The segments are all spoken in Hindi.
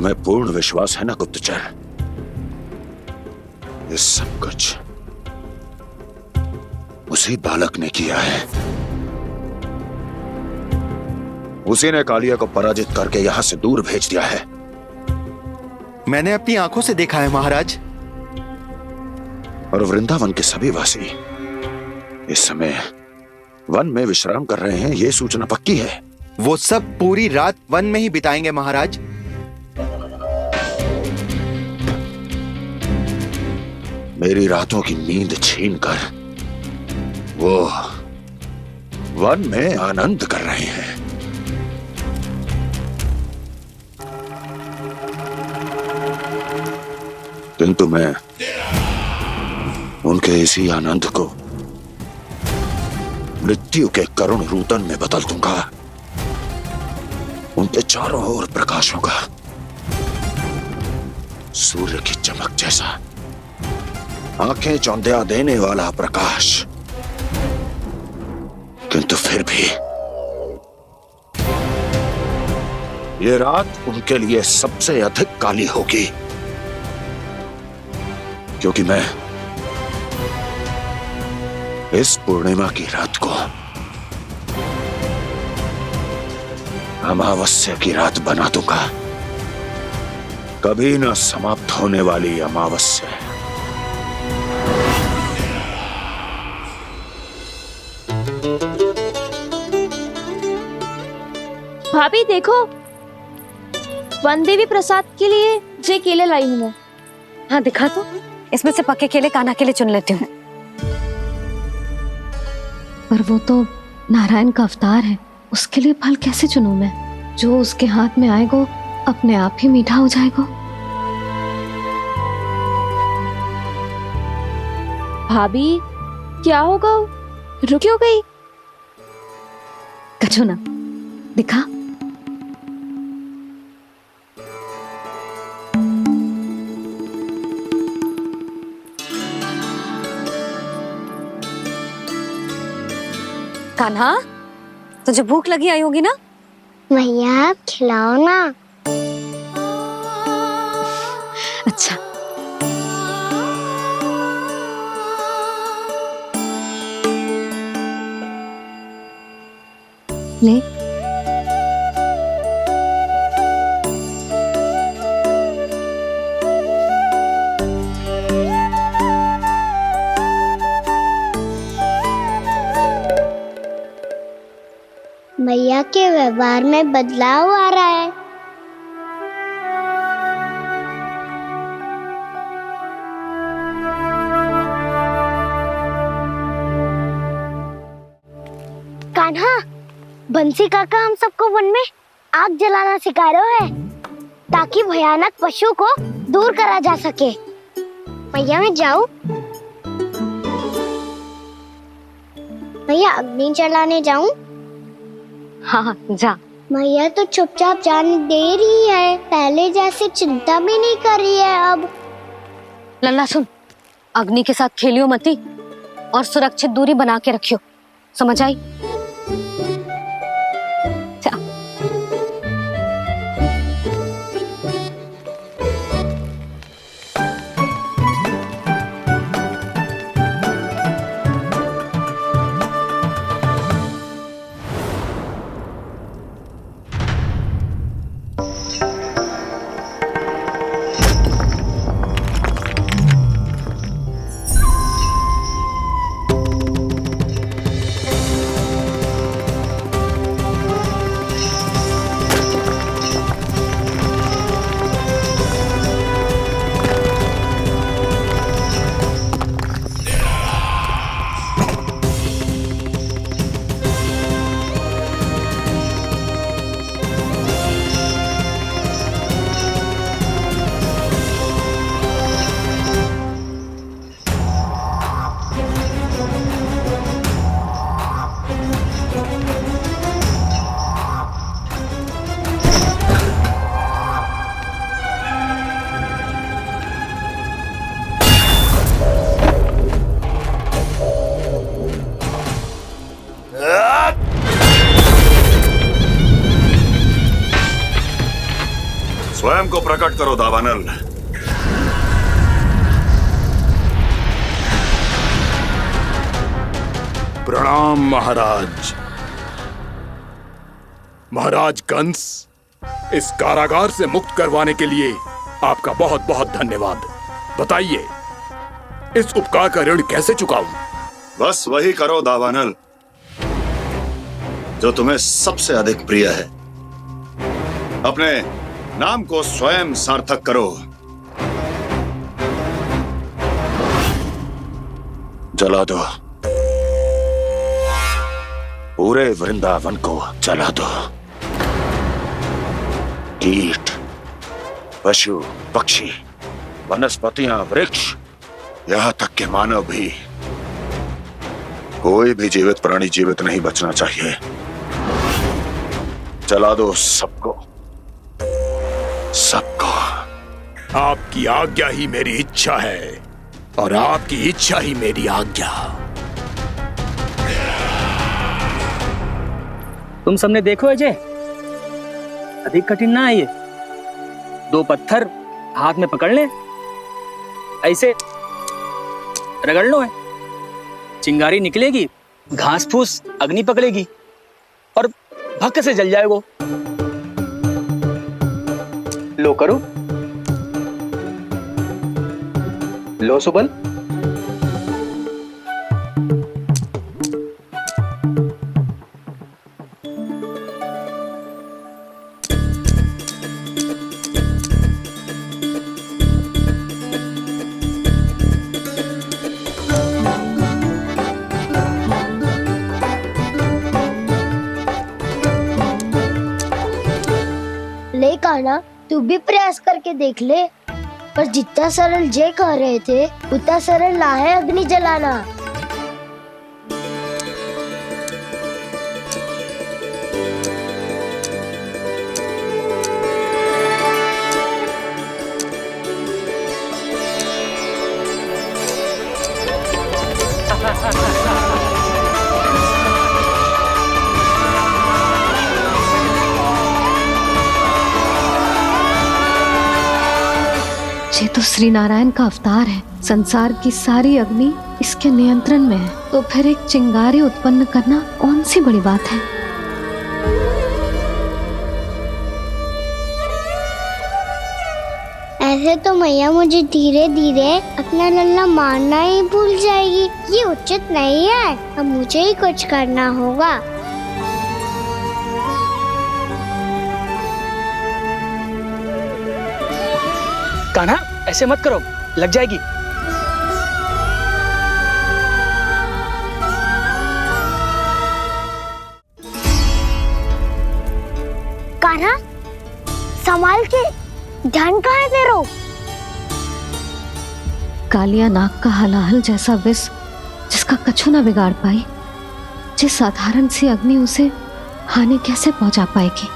तुम्हें पूर्ण विश्वास है ना गुप्तचर? ये सब कुछ उसी बालक ने किया है। उसी ने कालिया को पराजित करके यहां से दूर भेज दिया है। मैंने अपनी आंखों से देखा है महाराज। और वृंदावन के सभी वासी इस समय वन में विश्राम कर रहे हैं, ये सूचना पक्की है। वो सब पूरी रात वन में ही बिताएंगे महाराज। मेरी रातों की नींद छीनकर वो वन में आनंद कर रहे हैं। किंतु मैं उनके इसी आनंद को मृत्यु के करुण रूदन में बदल दूंगा। उनके चारों ओर प्रकाश होगा, सूर्य की चमक जैसा, आंखें चौंधिया देने वाला प्रकाश। किंतु फिर भी ये रात उनके लिए सबसे अधिक काली होगी, क्योंकि मैं इस पूर्णिमा की रात को अमावस्या की रात बना दूंगा। कभी न समाप्त होने वाली अमावस्या। भाभी देखो, वन देवी प्रसाद के लिए जे केले लाई हूं मैं। हाँ दिखा तो, इसमें से पक्के केले कान्हा के लिए चुन लेती हूँ। पर वो तो नारायण का अवतार है, उसके लिए फल कैसे चुनूं मैं? जो उसके हाथ में आएगा अपने आप ही मीठा हो जाएगा। भाभी क्या होगा? रुक क्यों गई? कछो ना, दिखा। कान्हा, तुझे भूख लगी आई होगी ना? भैया खिलाओ ना। अच्छा। ले। भैया के व्यवहार में बदलाव आ रहा है। कान्हा, बंसी काका हम सबको वन में आग जलाना सिखा रहा है, ताकि भयानक पशु को दूर करा जा सके। भैया मैं जाऊं? भैया अग्नि जलाने जाऊं? हाँ जा। भैया तो चुपचाप जाने दे रही है, पहले जैसे चिंता भी नहीं कर रही है अब। लल्ला सुन, अग्नि के साथ खेलियो मती और सुरक्षित दूरी बना के रखियो, समझ आई? को प्रकट करो दावानल। प्रणाम महाराज। महाराज कंस, इस कारागार से मुक्त करवाने के लिए आपका बहुत बहुत धन्यवाद। बताइए, इस उपकार का ऋण कैसे चुकाऊं? बस वही करो दावानल जो तुम्हें सबसे अधिक प्रिय है। अपने नाम को स्वयं सार्थक करो। जला दो, पूरे वृंदावन को जला दो। कीट, पशु, पक्षी, वनस्पतियां, वृक्ष, यहां तक के मानव भी, कोई भी जीवित प्राणी जीवित नहीं बचना चाहिए। जला दो सबको, सबको। आपकी आज्ञा ही मेरी इच्छा है और आपकी इच्छा ही मेरी आज्ञा। तुम सबने देखो अजय, अधिक कठिन ना है ये। 2 पत्थर हाथ में पकड़ ले, ऐसे रगड़ लो है, चिंगारी निकलेगी, घास फूस अग्नि पकड़ेगी और भक्क से जल जाएगा। लो करो, लो सुबल। ले कान्हा, तू भी प्रयास करके देख ले। पर जितना सरल जय कह रहे थे उतना सरल ना है अग्नि जलाना। ये तो श्री नारायण का अवतार है। संसार की सारी अग्नि इसके नियंत्रण में है, तो फिर एक चिंगारी उत्पन्न करना कौन सी बड़ी बात है। ऐसे तो मैया मुझे धीरे धीरे अपना लल्ला मारना ही भूल जाएगी। ये उचित नहीं है, अब मुझे ही कुछ करना होगा। कान्हा, ऐसे मत करो, लग जाएगी। कान्हा, संभाल के, ध्यान कहाँ है तेरो? कालिया नाग का हलाहल जैसा विष जिसका कछु ना बिगाड़ पाई, जिस साधारण सी अग्नि उसे हानि कैसे पहुंचा पाएगी।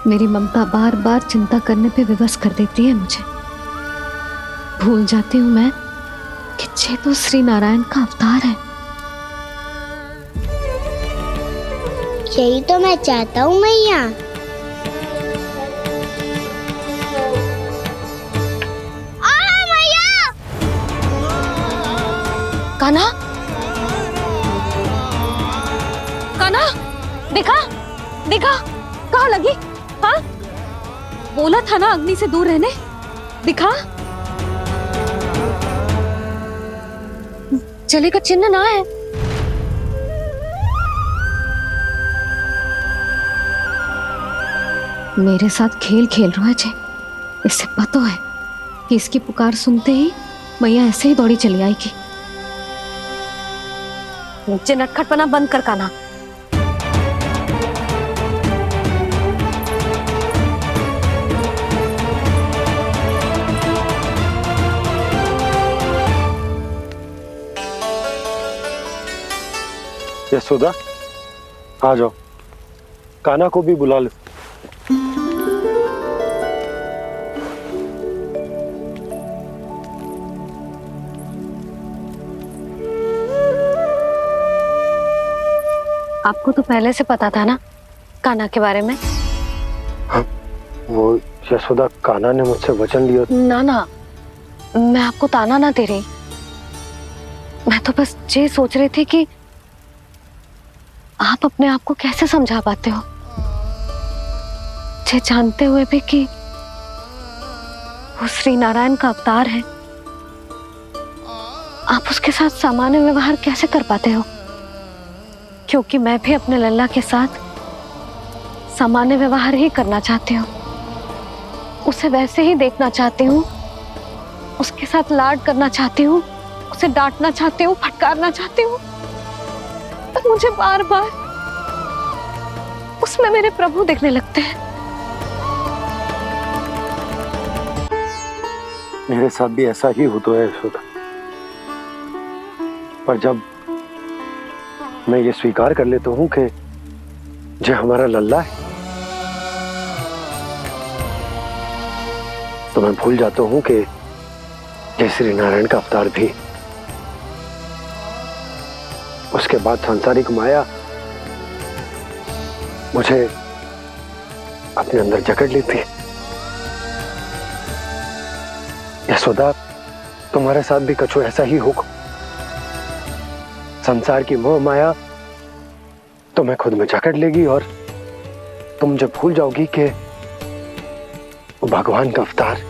मेरी ममता बार बार चिंता करने पे विवश कर देती है मुझे। भूल जाती हूँ मैं कि ये तो श्री नारायण का अवतार है। यही तो मैं चाहता हूँ मैया। कान्हा, कान्हा, देखा देखा, कहाँ लगी? हाँ, बोला था ना अग्नि से दूर रहने। दिखा, जले का चिन्ह ना है। मेरे साथ खेल खेल रहा है जे। इससे पता है कि इसकी पुकार सुनते ही मैया ऐसे ही दौड़ी चली आएगी। नीचे नटखटपना बंद कर कान्हा। यशोदा, आ जाओ, कान्हा को भी बुला लो। आपको तो पहले से पता था ना कान्हा के बारे में? हाँ, वो यशोदा कान्हा ने मुझसे वचन लिया। ना ना, मैं आपको ताना ना दे रही। मैं तो बस ये सोच रही थी कि आप अपने आप को कैसे समझा पाते हो, ये जानते हुए भी कि वो श्री नारायण का अवतार है। आप उसके साथ सामान्य व्यवहार कैसे कर पाते हो? क्योंकि मैं भी अपने लल्ला के साथ सामान्य व्यवहार ही करना चाहती हूँ। उसे वैसे ही देखना चाहती हूँ, उसके साथ लाड करना चाहती हूँ, उसे डांटना चाहती हूँ, फटकारना चाहती हूँ। पर मुझे बार बार उसमें मेरे प्रभु दिखने लगते हैं। मेरे साथ भी ऐसा ही होता है यशोदा। पर जब मैं ये स्वीकार कर लेता हूँ कि जो हमारा लल्ला है, तो मैं भूल जाता हूँ कि जय श्री नारायण का अवतार भी। उसके बाद सांसारिक माया मुझे अपने अंदर जकड़ लेती है। यशोदा, तुम्हारे साथ भी कछु ऐसा ही होगा। संसार की मोह माया तुम्हें खुद में जकड़ लेगी और तुम जब भूल जाओगी कि वो भगवान का अवतार।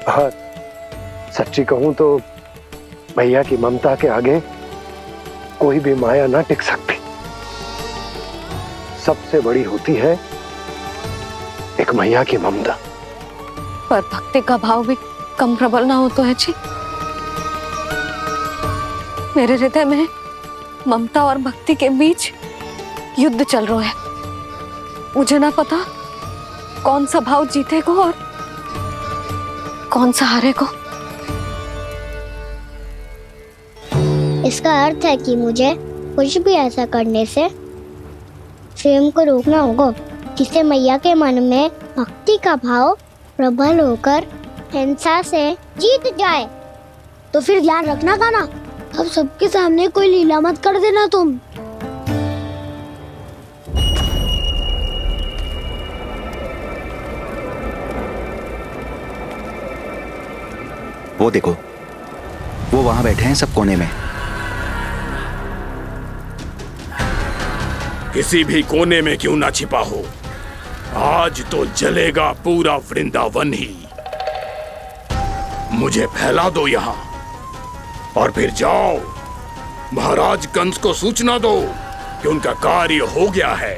और सच्ची कहूं तो भैया की ममता के आगे कोई भी माया ना टिक सकती। सबसे बड़ी होती है एक मैया की ममता। पर भक्ति का भाव भी कम प्रबल ना हो तो है जी। मेरे हृदय में ममता और भक्ति के बीच युद्ध चल रहा है। मुझे ना पता कौन सा भाव जीतेगा और कौन सा हारेगा। इसका अर्थ है कि मुझे कुछ भी ऐसा करने से स्वयं को रोकना होगा जिससे मैया के मन में भक्ति का भाव प्रबल होकर हिंसा से जीत जाए। तो फिर ध्यान रखना कान्हा, अब सबके सामने कोई लीला मत कर देना तुम। वो देखो, वो वहां बैठे हैं सब कोने में। किसी भी कोने में क्यों ना छिपा हो, आज तो जलेगा पूरा वृंदावन ही। मुझे फैला दो यहां और फिर जाओ महाराज कंस को सूचना दो कि उनका कार्य हो गया है।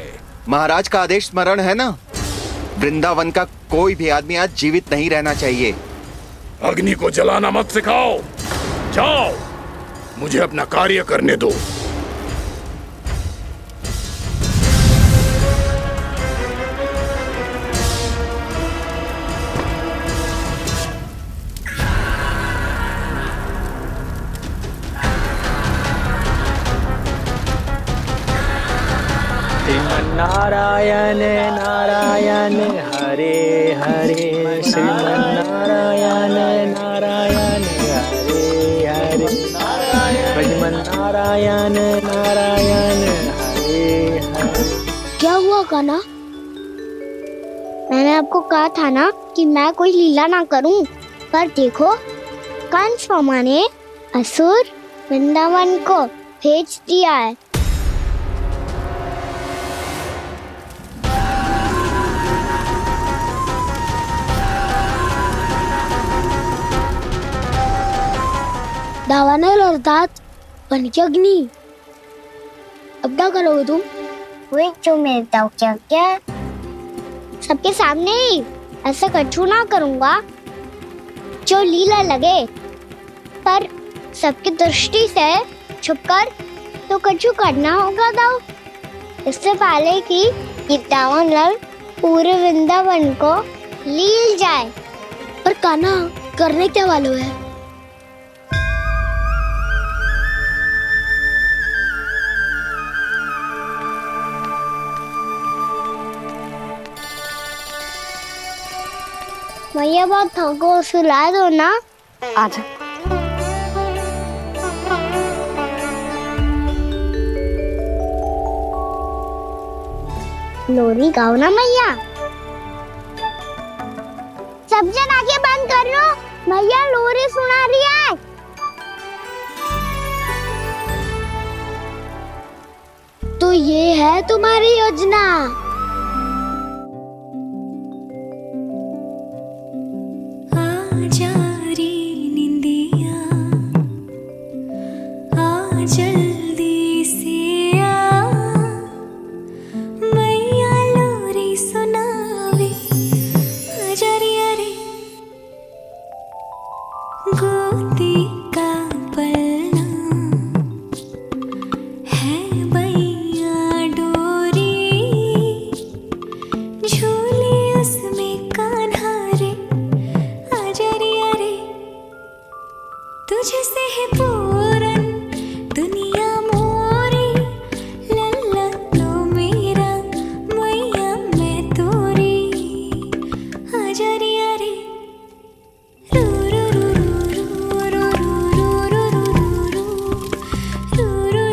महाराज का आदेश स्मरण है ना? वृंदावन का कोई भी आदमी आज जीवित नहीं रहना चाहिए। अग्नि को जलाना मत सिखाओ, जाओ मुझे अपना कार्य करने दो। नारायण नारायण हरे हरे, श्रीमन्नारायण नारायण हरे हरे, भजमन नारायण नारायण हरे हरे। क्या हुआ कान्हा? मैंने आपको कहा था ना कि मैं कोई लीला ना करूं, पर देखो कंस मामा ने असुर वृंदावन को भेज दिया है। दावानल अर्थात बन की अग्नि। अब क्या करोगे तुम? वही जो मेरे क्या सबके सामने ही ऐसा कछु ना करूंगा जो लीला लगे, पर सबकी दृष्टि से छुपकर तो कछु करना होगा दाव। इससे पहले कि ये दावानल पूरे वृंदावन को लील जाए। पर कान्हा करने क्या वालों है? भैया बहुत थको, सुला दो ना। आजा। लोरी गाओ ना मैया। सब जन आगे बंद कर लो, मैया लोरी सुना रही है। तो ये है तुम्हारी योजना। जल्दी से आ, मैया लोरी सुनावे, आजा रे अरे गोदी का पलना है मैया डोरी, झूले उसमें कान्हा रे, आजा रे अरे तुझे से है पूरन दुनिया मोरी, लल्ला तो मेरा मैया मैं तोरी, आजा रे अरे रू रू रू रू रू रू रू रू रू रू रू रू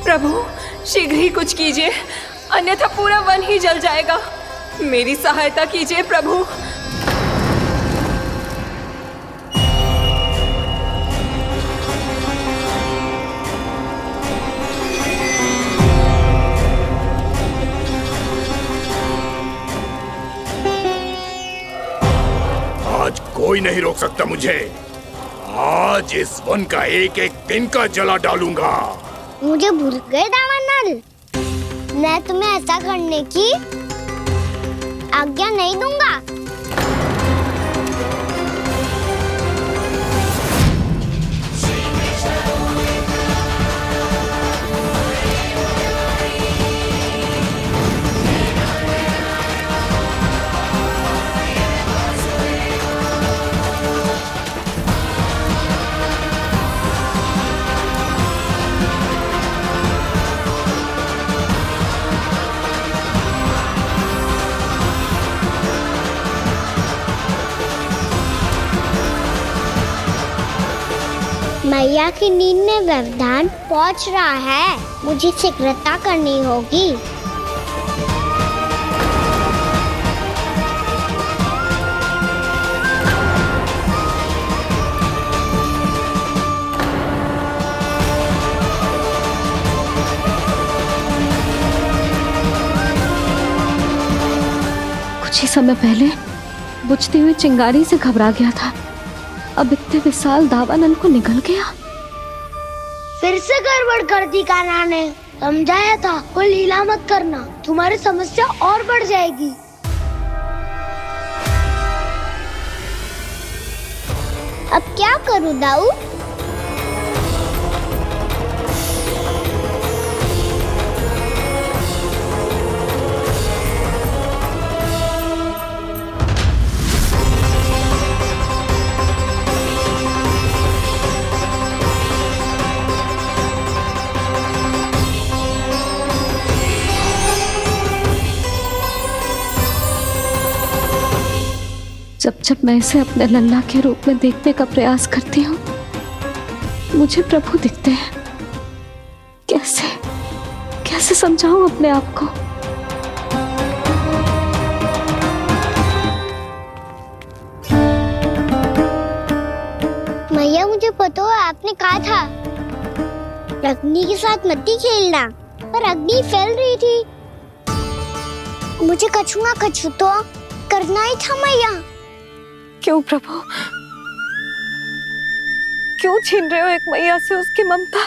प्रभु शीघ्र ही कुछ कीजिए, अन्यथा पूरा वन ही जल जाएगा। मेरी सहायता कीजिए प्रभु। आज कोई नहीं रोक सकता मुझे। आज इस वन का एक एक दिन का जला डालूंगा। मुझे भूल गए दामानल, मैं तुम्हें ऐसा करने की आज्ञा नहीं दूंगा। मैया की नींद में व्यवधान पहुंच रहा है, मुझे शीघ्रता करनी होगी। कुछ ही समय पहले बुझती हुई चिंगारी से घबरा गया था, अब इतने विशाल दावानल को निगल गया। फिर से गड़बड़ कर दी कान्हा ने। समझाया था कोई लीला मत करना, तुम्हारी समस्या और बढ़ जाएगी। अब क्या करूं दाऊ? जब जब मैं इसे अपने लल्ला के रूप में देखने का प्रयास करती हूँ, मुझे प्रभु दिखते हैं। कैसे कैसे समझाऊं अपने आप को? मैया मुझे पता है आपने कहा था अग्नि के साथ मत ही खेलना, पर अग्नि फैल रही थी। मुझे कछु ना कछु तो करना ही था मैया। क्यों प्रभु, क्यों छीन रहे हो एक मैया से उसकी ममता?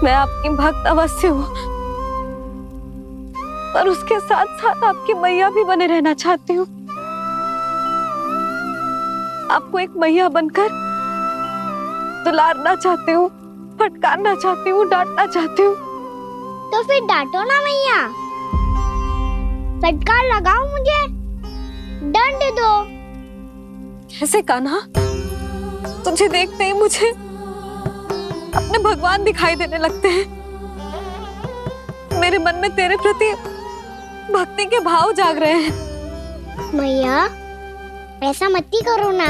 मैं आपकी भक्त अवश्य हूँ, पर उसके साथ साथ आपकी मैया भी बने रहना चाहती हूँ। आपको एक मैया बनकर दुलारना चाहती हूँ, फटकारना चाहती हूँ, डांटना चाहती हूँ। तो फिर डांटो ना मैया, फटकार लगाओ, मुझे दंड दो। कैसे कान्हा? तुझे देखते ही मुझे अपने भगवान दिखाई देने लगते हैं। मेरे मन में तेरे प्रति भक्ति के भाव जाग रहे हैं। मैया ऐसा मत ही करो ना।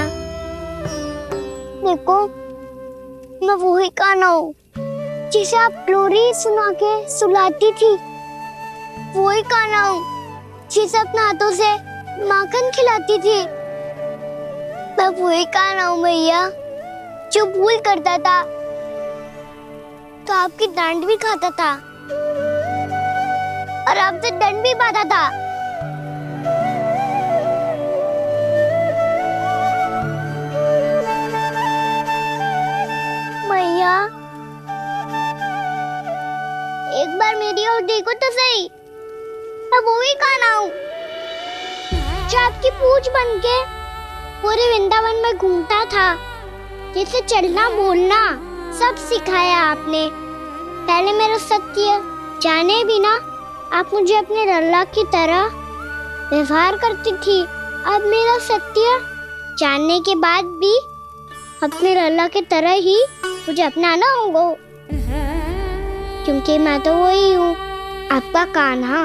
देखो मैं वही कान्हा हूँ जिसे आप लोरी सुना के सुलाती थी। वही कान्हा हूँ जिसे अपने हाथों से माखन खिलाती थी। मैं वही कान्हा हूँ मैया जो भूल करता था तो आपकी डांट भी खाता था और आपसे दंड भी पाता था। मैया एक बार मेरी ओर देखो तो सही। मैं वो ही कान्हा हूँ जो आपकी पूछ बनके पूरे वृंदावन में घूमता था, जिसे चलना बोलना सब सिखाया आपने। पहले मेरा सत्य जाने भी ना आप मुझे अपने लल्ला की तरह व्यवहार करती थी। अब मेरा सत्य जानने के बाद भी अपने लल्ला की तरह ही मुझे अपनाना होगा, क्योंकि मैं तो वही हूँ, आपका कान्हा।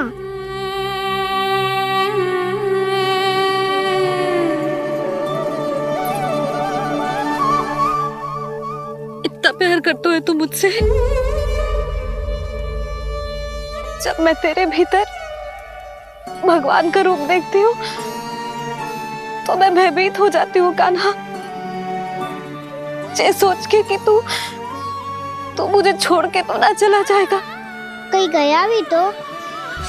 इतना प्यार करते हो तुम मुझसे? जब मैं तेरे भीतर भगवान का रूप देखती हूँ तो मैं भयभीत हो जाती हूँ कान्हा। ये सोच के कि तू मुझे छोड़ के तो ना चला जाएगा। कहीं गया भी तो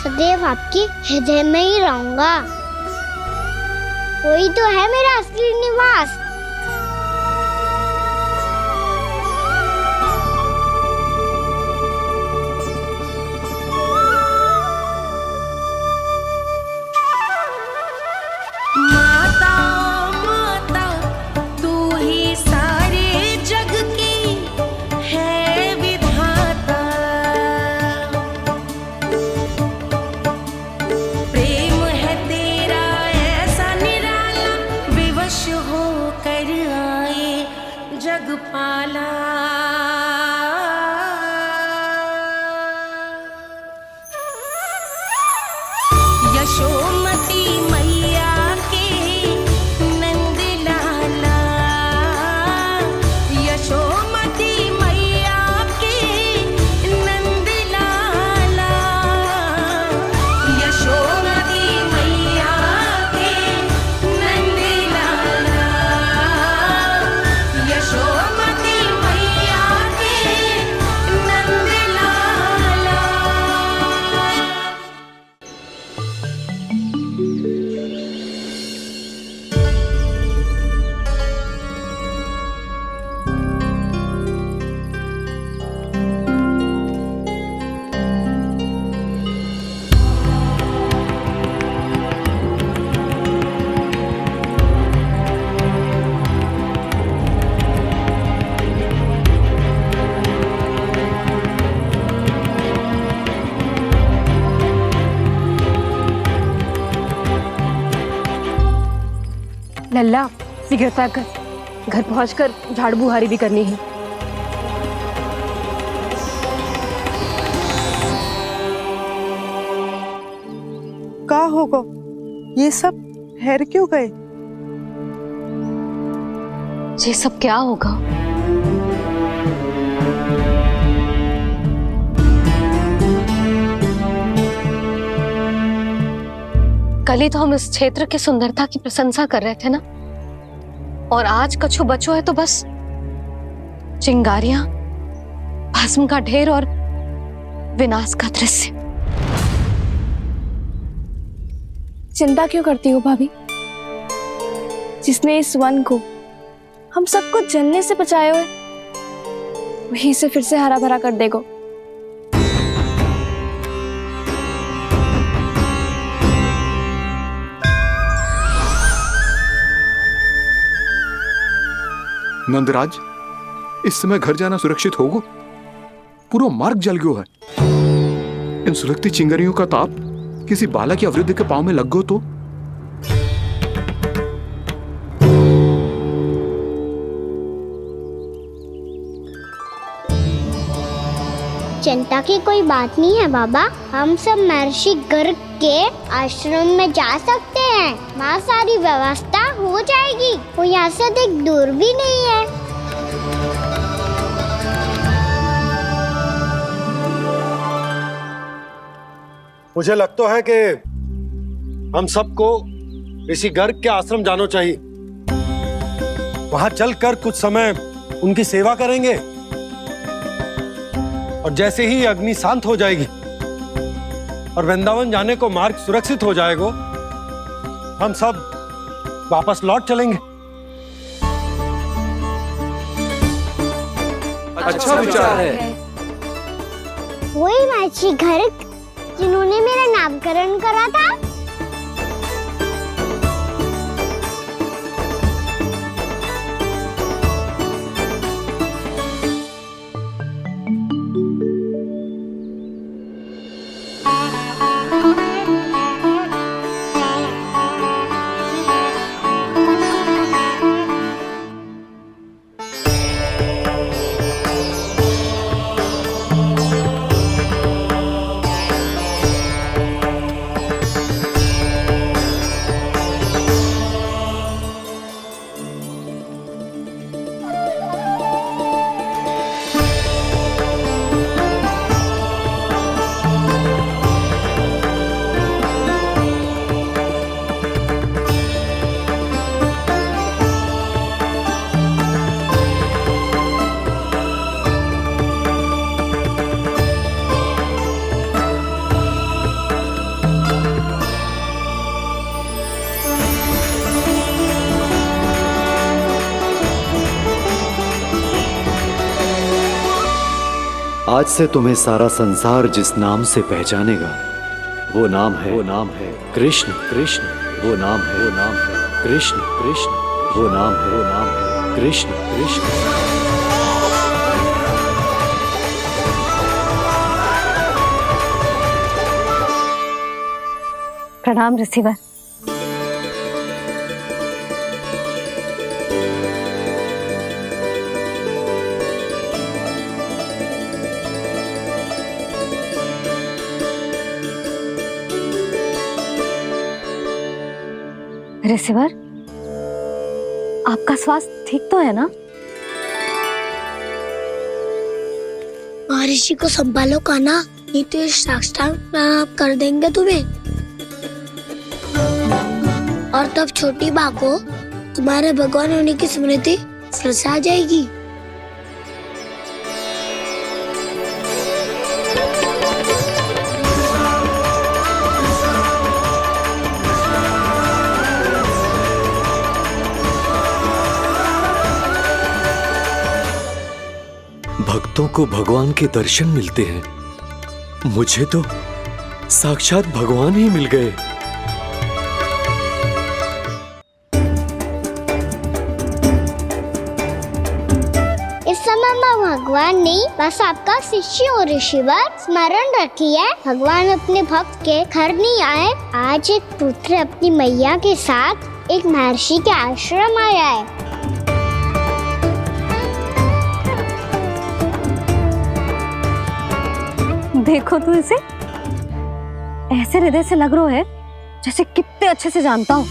सदैव आपके हृदय में ही रहूंगा। वही तो है मेरा असली निवास। लल्ला शीघ्रता कर, घर पहुंचकर झाड़ू बुहारी भी करनी है। का होगा? ये सब ठहर क्यों गए? ये सब क्या होगा? कल ही तो हम इस क्षेत्र की सुंदरता की प्रशंसा कर रहे थे ना, और आज कछु बचो है तो बस चिंगारियां, भस्म का ढेर और विनाश का दृश्य। चिंता क्यों करती हो भाभी? जिसने इस वन को हम सबको जलने से बचाया है, वही से फिर से हरा भरा कर देगा। नंदराज, इस समय घर जाना सुरक्षित होगो? पूरा मार्ग जल गयो है। इन सुलगती चिंगरियों का ताप किसी बालक या वृद्ध के पांव में लग गयो तो? चिंता की कोई बात नहीं है बाबा, हम सब महर्षि गर्ग के आश्रम में जा सकते हैं। वहाँ सारी व्यवस्था हो जाएगी, वो यहाँ से अधिक दूर भी नहीं है। मुझे लगता है कि हम सबको ऋषि गर्ग के आश्रम जाना चाहिए। वहां चलकर कुछ समय उनकी सेवा करेंगे और जैसे ही अग्नि शांत हो जाएगी और वृंदावन जाने को मार्ग सुरक्षित हो जाएगा, हम सब वापस लौट चलेंगे। अच्छा विचार है। वही महर्षि गर्ग जिन्होंने मेरा नामकरण करा था। आज से तुम्हें सारा संसार जिस नाम से पहचानेगा वो नाम है कृष्ण। कृष्ण वो नाम है कृष्ण। कृष्ण वो नाम है कृष्ण। कृष्ण। प्रणाम ऋषिवर। ऋषिवर, आपका स्वास्थ्य ठीक तो है ना? महर्षि को संभालो कान्हा, नहीं तो ये साक्षात प्रणाम कर देंगे तुम्हें। और तब छोटी बा को तुम्हारे भगवान होने की स्मृति फिर से आ जाएगी। भक्तों को भगवान के दर्शन मिलते हैं, मुझे तो साक्षात भगवान ही मिल गए। इस समय मैं भगवान नहीं, बस आपका शिष्य हूँ ऋषिवर। स्मरण रखिए, भगवान अपने भक्त के घर नहीं आए। आज एक पुत्र अपनी मैया के साथ एक महर्षि के आश्रम आया है। देखो तू इसे, ऐसे हृदय से लग रहा है जैसे कितने अच्छे से जानता हूँ।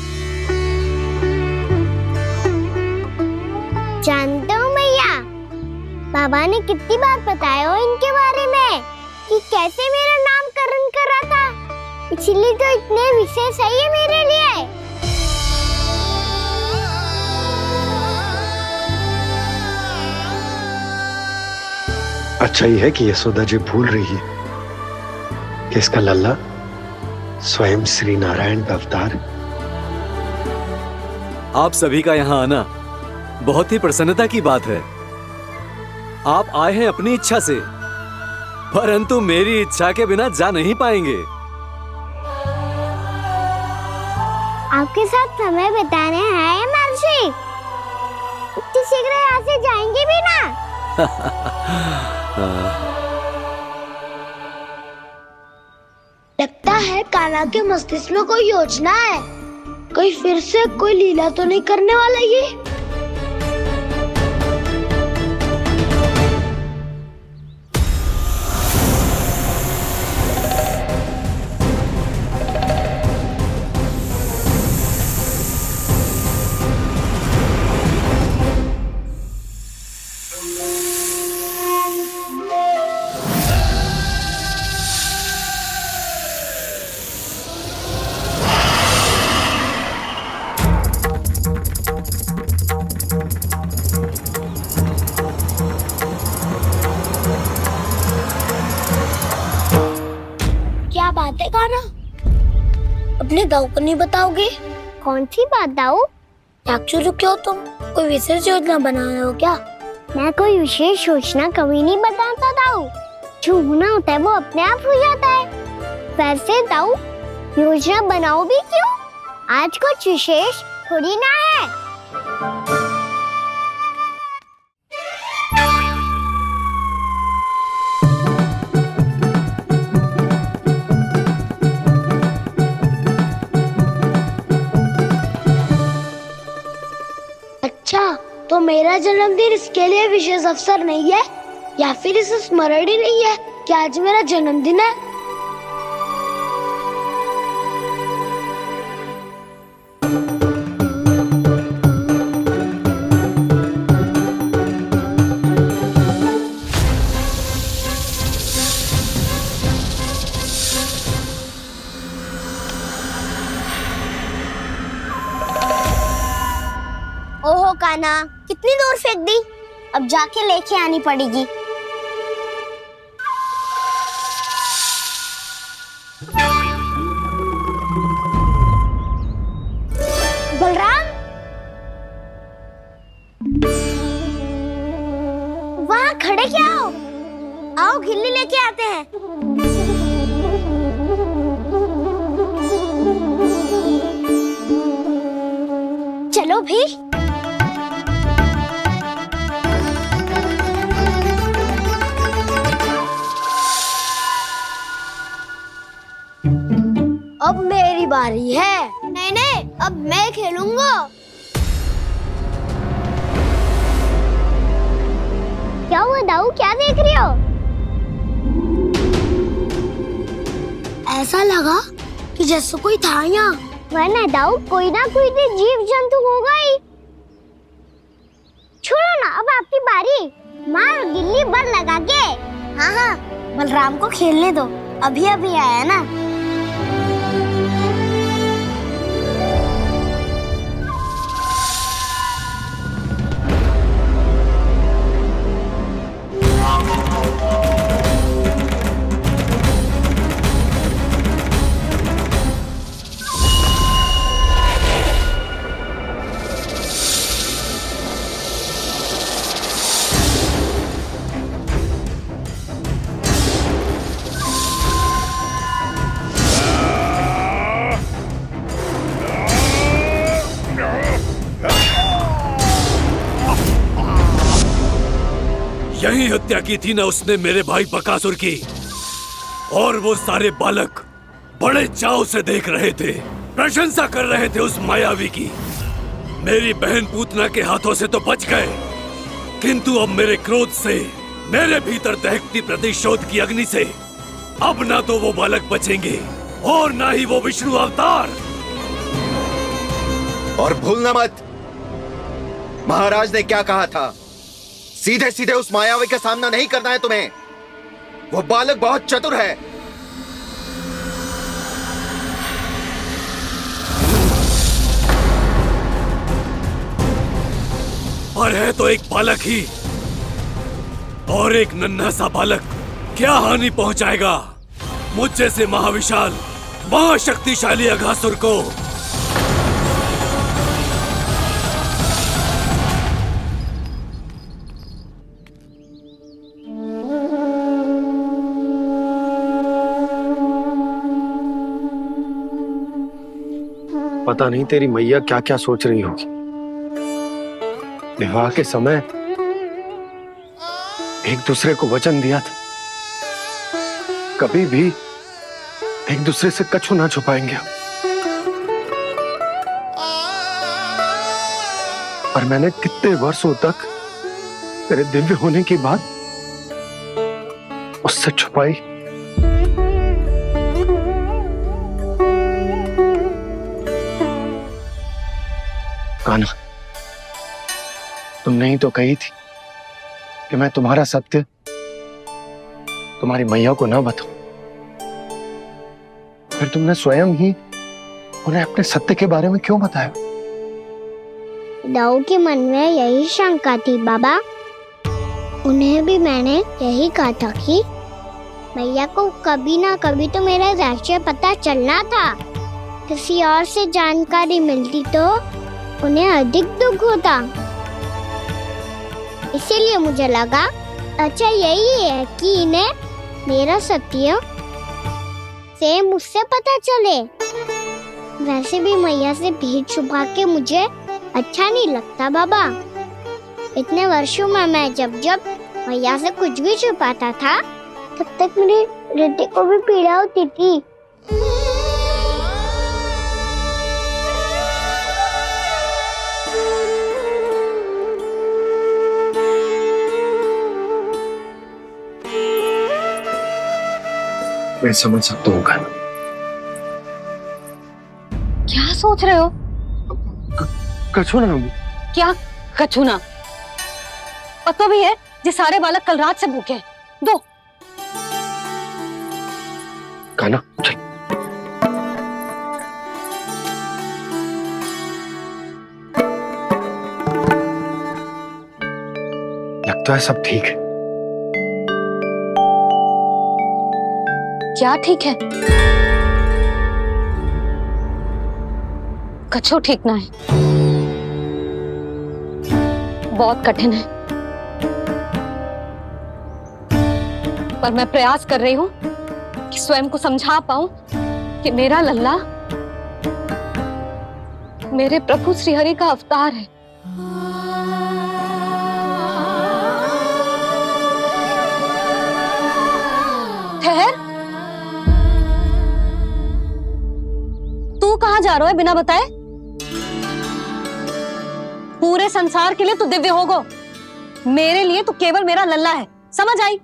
जानते हो मैया, बाबा ने कितनी बार बताया हो इनके बारे में कि कैसे मेरा नामकरण करा था, इसलिए तो इतने विशेष है ये मेरे लिए। अच्छा ही है कि यशोदा जी भूल रही है कि इसका लल्ला स्वयं श्री नारायण का अवतार है। आप सभी का यहाँ आना बहुत ही प्रसन्नता की बात है। आप आए हैं अपनी इच्छा से, परंतु मेरी इच्छा के बिना जा नहीं पाएंगे। आपके साथ समय बिताने हैं महर्षि। इतनी शीघ्र यहाँ से लगता है कान्हा के मस्तिष्क में कोई योजना है। कोई फिर से कोई लीला तो नहीं करने वाला ये? क्या बात है कान्हा? अपने दाऊ को नहीं बताओगे? कौन सी बात दाऊ? चाकचूरू क्यों तुम? कोई विशेष योजना बना रहे हो क्या? मैं कोई विशेष योजना कभी नहीं बताता दाऊ। जो होना होता है वो अपने आप हो जाता है। वैसे दाऊ योजना बनाओ भी क्यों? आज कुछ विशेष थोड़ी ना है। अच्छा, तो मेरा जन्मदिन इसके लिए विशेष अवसर नहीं है, या फिर इसे स्मरण ही नहीं है कि आज मेरा जन्मदिन है? ओहो कान्हा, कितनी दूर फेंक दी? अब जाके लेके आनी पड़ेगी। बलराम, वहाँ खड़े क्या हो? आओ खिल्ली लेके आते हैं। चलो भी। अब मेरी बारी है। नहीं नहीं, अब मैं खेलूंगा। क्या हुआ दाऊ, क्या देख रही हो? ऐसा लगा कि जैसे कोई था यहाँ। वरना दाऊ कोई ना कोई तो जीव जंतु होगा ही। छोड़ो ना, अब आपकी बारी। मार गिल्ली बर लगा के। हाँ हाँ, बलराम को खेलने दो, अभी अभी आया ना। यही हत्या की थी ना उसने मेरे भाई बकासुर की, और वो सारे बालक बड़े चाव से देख रहे थे, प्रशंसा कर रहे थे उस मायावी की। मेरी बहन पूतना के हाथों से तो बच गए, किंतु अब मेरे क्रोध से, मेरे भीतर दहकती प्रतिशोध की अग्नि से अब ना तो वो बालक बचेंगे और ना ही वो विष्णु अवतार। और भूलना मत, महाराज ने क्या कहा था। सीधे सीधे उस मायावी का सामना नहीं करना है तुम्हें। वो बालक बहुत चतुर है। और है तो एक बालक ही, और एक नन्हा सा बालक क्या हानि पहुंचाएगा मुझ जैसे महाविशाल महाशक्तिशाली अघासुर को। पता नहीं तेरी मैया क्या क्या सोच रही होगी। विवाह के समय एक दूसरे को वचन दिया था, कभी भी एक दूसरे से कछु ना छुपाएंगे हम। और मैंने कितने वर्षों तक तेरे दिव्य होने की बात उससे छुपाई। कान्हा, तुमने ही तो कही थी कि मैं तुम्हारा सत्य तुम्हारी मैया को ना बताऊं। फिर तुमने स्वयं ही उन्हें अपने सत्य के बारे में क्यों बताया? दाऊ के मन में यही शंका थी बाबा। उन्हें भी मैंने यही कहा था कि मैया को कभी ना कभी तो मेरा रहस्य पता चलना था। किसी और से जानकारी मिलती तो उन्हें अधिक दुख होता। इसीलिए मुझे लगा अच्छा यही है कि इन्हें मेरा सत्य से मुझसे पता चले। वैसे भी मैया से भीड़ छुपा के मुझे अच्छा नहीं लगता बाबा। इतने वर्षों में मैं जब जब मैया से कुछ भी छुपाता था तब तक मेरे हृदय को भी पीड़ा होती थी। मैं समझ सकता हूँ कान्हा। क्या सोच रहे हो? कछु ना। क्या कछु ना? पता भी है ये सारे बालक कल रात से भूखे हैं। दो। कान्हा चल। लगता है सब ठीक है। क्या ठीक है? कछु ठीक ना है। बहुत कठिन है, पर मैं प्रयास कर रही हूं कि स्वयं को समझा पाऊं कि मेरा लल्ला मेरे प्रभु श्रीहरि का अवतार है। ठहर, तू कहां जा रहा है बिना बताए? पूरे संसार के लिए तू दिव्य होगो, मेरे लिए तू केवल मेरा लल्ला है। समझ आई?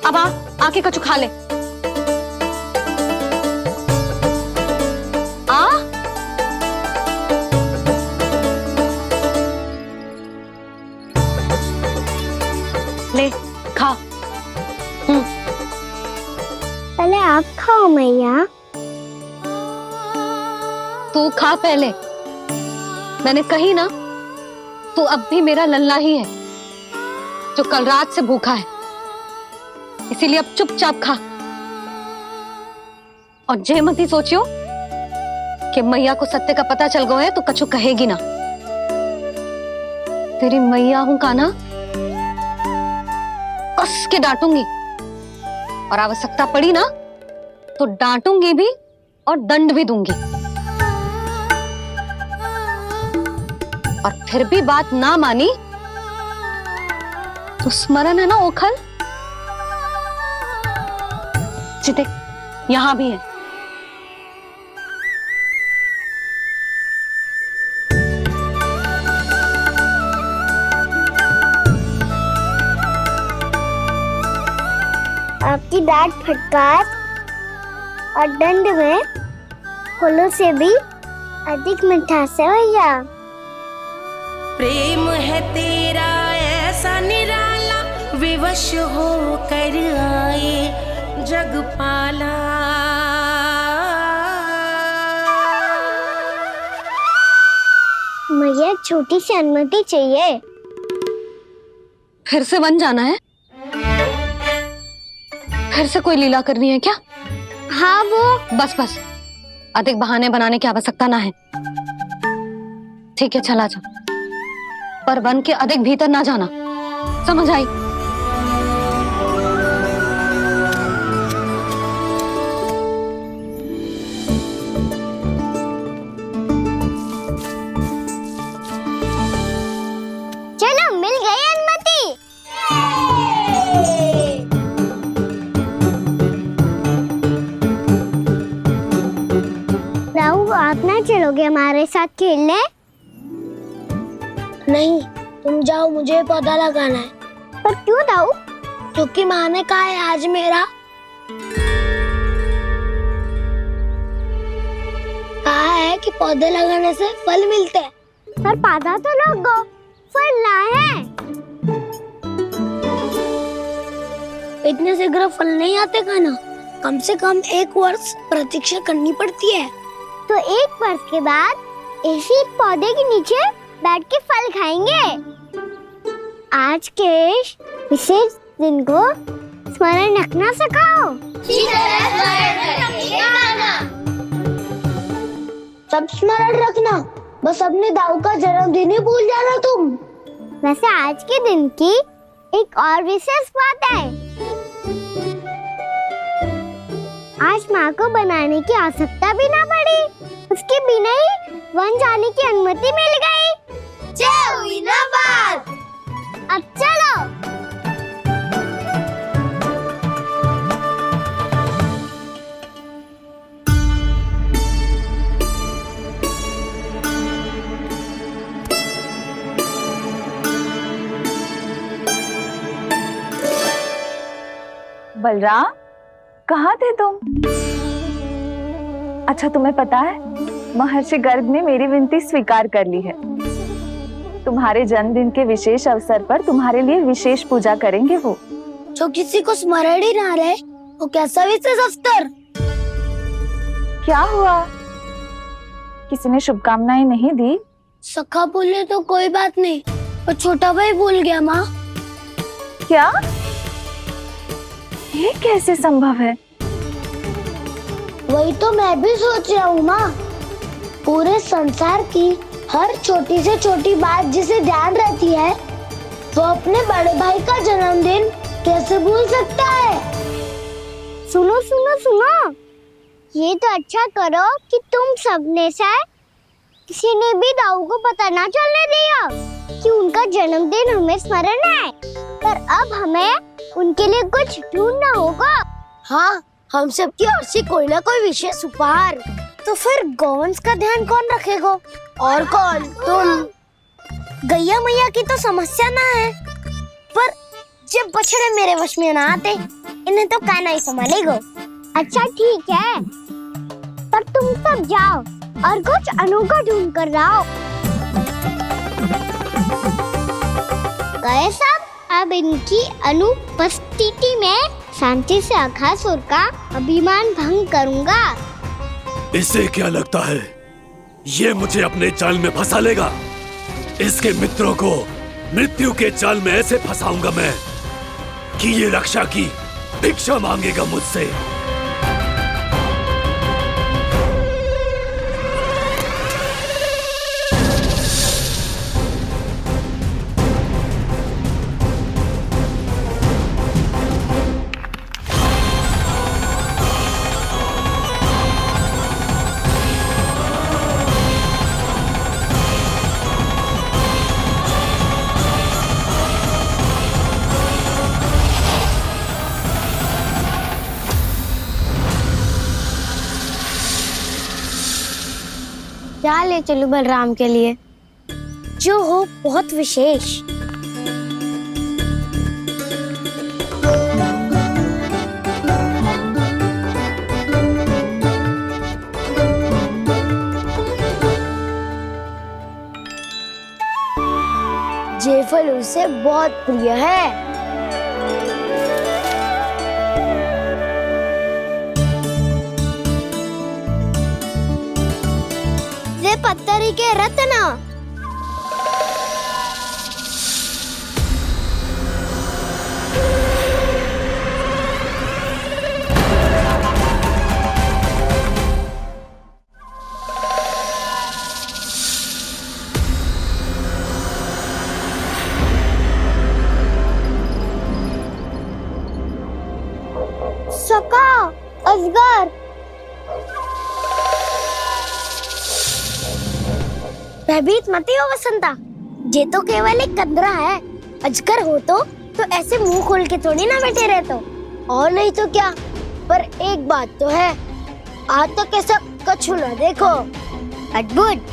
अब आके कछु खा ले। आ ले खा। पहले आप खाओ मैया। तू खा पहले। मैंने कही ना, तू अब भी मेरा लल्ला ही है जो कल रात से भूखा है। इसीलिए अब चुपचाप खा। और जय मती सोचियो कि मैया को सत्य का पता चल गया है तो कछु कहेगी ना। तेरी मैया हूं कान्हा, कस के डांटूंगी और आवश्यकता पड़ी ना तो डांटूंगी भी और दंड भी दूंगी। और फिर भी बात ना मानी तो स्मरण है ना ओखल? देख, यहां भी है। आपकी डांट फटकार और दंड में फूलों से भी अधिक मिठास है भैया। प्रेम है तेरा ऐसा निराला, विवश हो कर आए जगपाला। मुझे छोटी सी अनुमति चाहिए। फिर से वन जाना है? फिर से कोई लीला करनी है क्या? हाँ वो। बस बस, अधिक बहाने बनाने की आवश्यकता ना है। ठीक है, चला जा, पर वन के अधिक भीतर ना जाना। समझ आई? चलोगे हमारे साथ खेलने? नहीं, तुम जाओ, मुझे पौधा लगाना है। पर क्यों दाऊ? क्योंकि माँ ने कहा है आज मेरा कहा है कि पौधे लगाने से फल मिलते हैं। पर पौधा तो लगो, फल ना है। इतने शीघ्र फल नहीं आते खाना, कम से कम 1 वर्ष प्रतीक्षा करनी पड़ती है। तो 1 वर्ष के बाद इसी पौधे के नीचे बैठ के फल खाएंगे। आज के इस विशेष दिन को स्मरण रखना सिखाओ। सब स्मरण रखना, बस अपने दाऊ का जन्मदिन ही भूल जाना तुम। वैसे आज के दिन की एक और विशेष बात है। आज माँ को बनाने की आवश्यकता भी ना पड़ी, उसके बिना ही वन जाने की अनुमति मिल गई। जय हुई ना बात। अब चलो। बलराम, कहाँ थे तुम? अच्छा, तुम्हें पता है महर्षि गर्ग ने मेरी विनती स्वीकार कर ली है। तुम्हारे जन्मदिन के विशेष अवसर पर तुम्हारे लिए विशेष पूजा करेंगे वो। जो किसी को स्मरण ही ना रहे, वो कैसा विशेष अवसर? क्या हुआ? किसी ने शुभकामनाएं नहीं दी? सखा बोले तो कोई बात नहीं, पर छोटा भाई भूल गया माँ। क्या? ये कैसे संभव है? वही तो मैं भी सोच रहा हूँ माँ। पूरे संसार की हर छोटी से छोटी बात जिसे ध्यान रहती है, वो अपने बड़े भाई का जन्मदिन कैसे भूल सकता है? सुनो सुनो सुनो, ये तो अच्छा करो कि तुम सबने से किसी ने भी दाऊ को पता ना चलने दिया कि उनका जन्मदिन हमें स्मरण है। पर अब हमें उनके लिए कुछ ढूंढना होगा। हाँ, हम सबकी ओर से कोई ना कोई विशेष उपहार। तो फिर गौवंश का ध्यान कौन रखेगा? और कौन? तुम। गैया मैया की तो समस्या ना है, पर जब बछड़े मेरे वश में ना आते, इन्हें तो कान्हा ही संभालेगा। अच्छा ठीक है, पर तुम सब जाओ और कुछ अनोखा ढूंढ कर लाओ। गए सब? अब इनकी अनुपस्थिति में शांति से अघासुर का अभिमान भंग करूंगा। इसे क्या लगता है ये मुझे अपने जाल में फंसा लेगा? इसके मित्रों को मृत्यु के जाल में ऐसे फंसाऊंगा मैं कि ये रक्षा की भिक्षा मांगेगा मुझसे। क्या ले चलूं बलराम के लिए, जो हो बहुत विशेष? ये फल उसे बहुत प्रिय है। पत्थरी के रत्न। सका, अजगर। भयभीत मत हो वसंता, ये तो केवल एक कंदरा है। अजगर हो तो ऐसे मुंह खोल के थोड़ी ना बैठे रहते हो। और नहीं तो क्या। पर एक बात तो है, आज तक ऐसा कछु ना देखो। अद्भुत।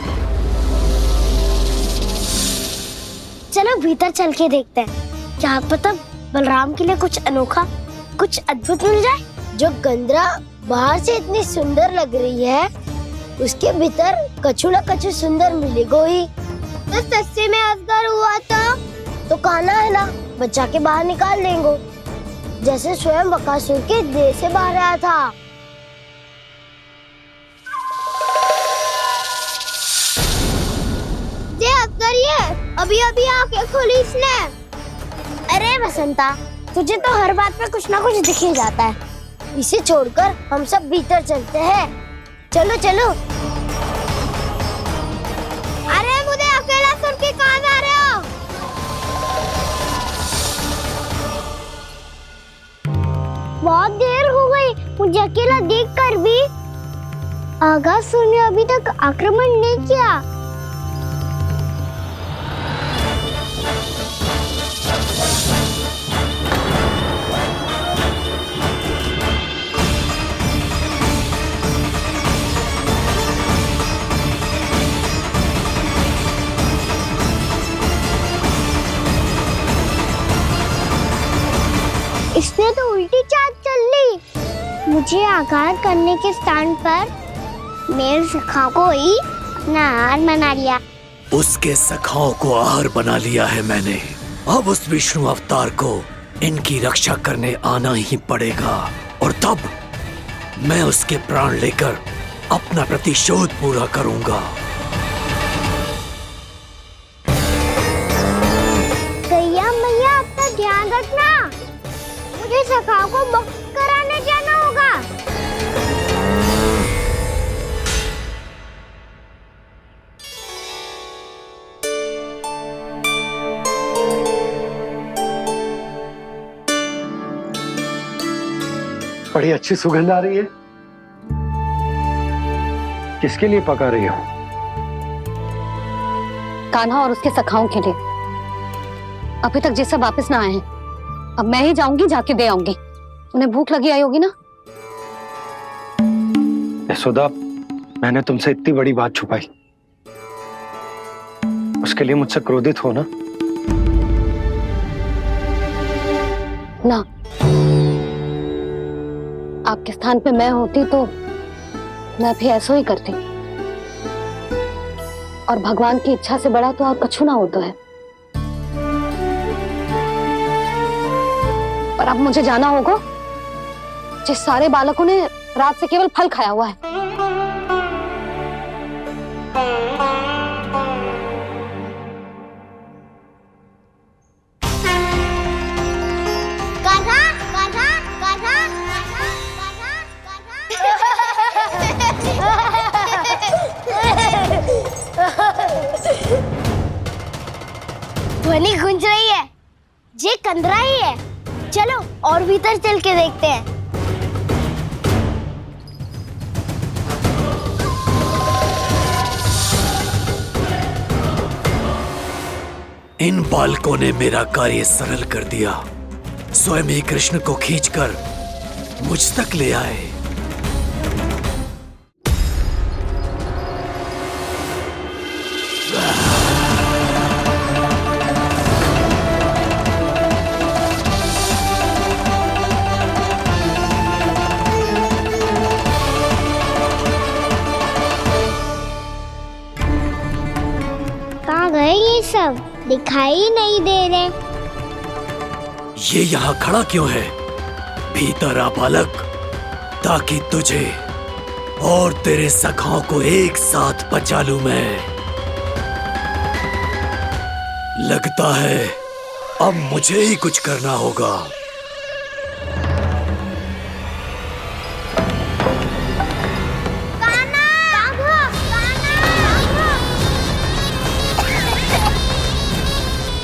चलो भीतर चल के देखते हैं, क्या पता बलराम के लिए कुछ अनोखा, कुछ अद्भुत मिल जाए। जो गंदरा बाहर से इतनी सुंदर लग रही है, उसके भीतर कछु न कछु सुंदर मिलेगा ही। तो सस्ते में असगर हुआ तो कान्हा है ना, बच्चा के बाहर निकाल देंगे, जैसे स्वयं बकासुर के देह से बाहर आया था। अभी अभी आंखें खोली इसने। अरे बसंता, तुझे तो हर बात पे कुछ ना कुछ दिख ही जाता है। इसे छोड़कर हम सब भीतर चलते हैं। चलो चलो। अरे मुझे अकेला सुन के कहाँ जा रहे हो? बहुत देर हो गई मुझे अकेला देखकर भी। आगासुर ने अभी तक आक्रमण नहीं किया। इसने तो उल्टी चाल चल ली। मुझे आघात करने के स्थान पर मेरे सखा को ही अपना आहार बना लिया। उसके सखाओं को आहार बना लिया है मैंने। अब उस विष्णु अवतार को इनकी रक्षा करने आना ही पड़ेगा, और तब मैं उसके प्राण लेकर अपना प्रतिशोध पूरा करूंगा। गैया मैया, अपना ध्यान रखना। मुझे सखा को मुक्त कराने जाना होगा। बड़ी अच्छी सुगंध आ रही है। किसके लिए पका रही हो? कान्हा और उसके सखाओं के लिए। अभी तक जैसा वापस ना आए हैं, अब मैं ही जाऊंगी, जाके दे आऊंगी। उन्हें भूख लगी आई होगी ना। यशोदा, मैंने तुमसे इतनी बड़ी बात छुपाई, उसके लिए मुझसे क्रोधित हो ना? ना, आपके स्थान पे मैं होती तो मैं भी ऐसा ही करती। और भगवान की इच्छा से बड़ा तो और कछु ना होता है। पर अब मुझे जाना होगा। जिस सारे बालकों ने रात से केवल फल खाया हुआ है। ध्वनि गूंज रही है, ये कंदरा ही है। चलो और भीतर चल के देखते हैं। इन बालकों ने मेरा कार्य सरल कर दिया। स्वयं ही कृष्ण को खींचकर मुझ तक ले आए। कहाँ गए ये सब? दिखाई नहीं दे रहे। ये यहाँ खड़ा क्यों है? भीतर आ बालक, ताकि तुझे और तेरे सखाओं को एक साथ बचा लूं मैं। लगता है अब मुझे ही कुछ करना होगा।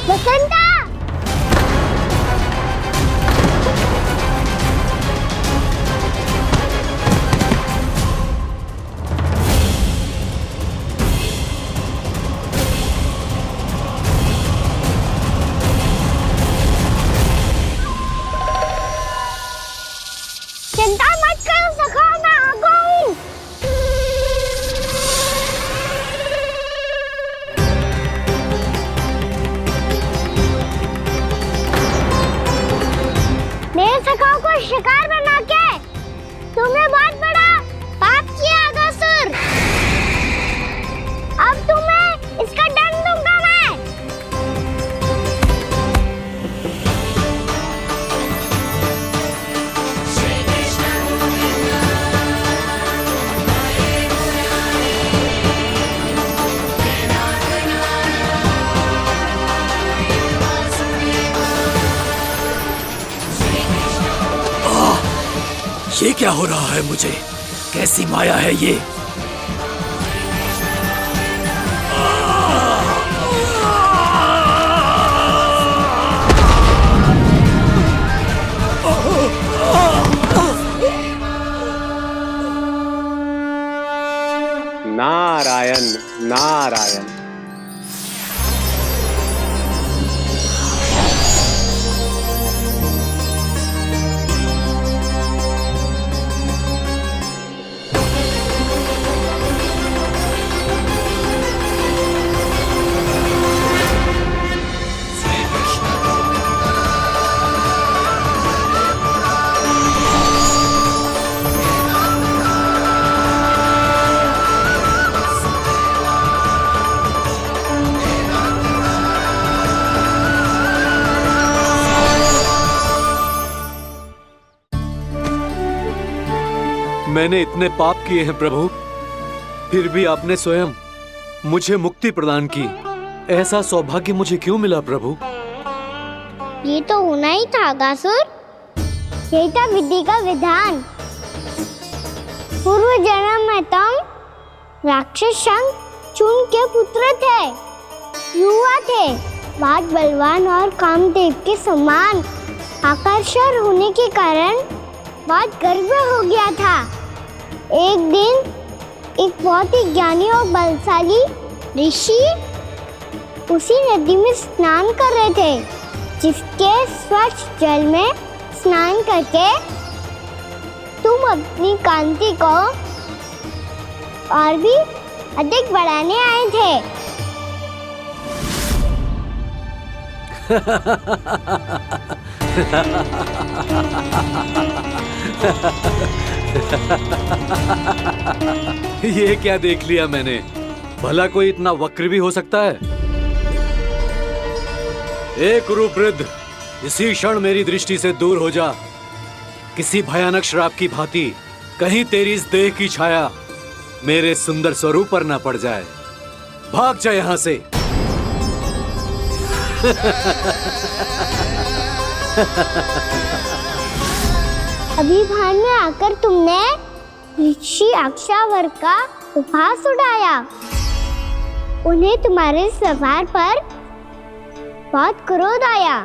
बसंता! शिकार बना के तुमने बहुत बड़ा पाप किया अगासुर। अब तुम्हें इसका दंड दूंगा मैं। ये क्या हो रहा है मुझे? कैसी माया है ये? नारायण नारायण। मैंने इतने पाप किए हैं प्रभु, फिर भी आपने स्वयं मुझे मुक्ति प्रदान की। ऐसा सौभाग्य मुझे क्यों मिला प्रभु? ये तो होना ही था अगासुर। यही था विधि का विधान। पूर्व जन्म में तुम राक्षस शंखचूड़ के पुत्र थे, युवा थे, बहुत बलवान और कामदेव के समान आकर्षण होने के कारण बहुत गर्व हो गया था। एक दिन एक बहुत ही ज्ञानी और बलशाली ऋषि उसी नदी में स्नान कर रहे थे, जिसके स्वच्छ जल में स्नान करके तुम अपनी कांति को और भी अधिक बढ़ाने आए थे। ये क्या देख लिया मैंने? भला कोई इतना वक्र भी हो सकता है? ए कुरुवृद्ध, इसी क्षण मेरी दृष्टि से दूर हो जा। किसी भयानक श्राप की भांति कहीं तेरी इस देह की छाया मेरे सुंदर स्वरूप पर न पड़ जाए। भाग जा यहाँ से। अभी भान में आकर तुमने ऋषि अक्षावर का उपहास उड़ाया। उन्हें तुम्हारे व्यवहार पर बहुत क्रोध आया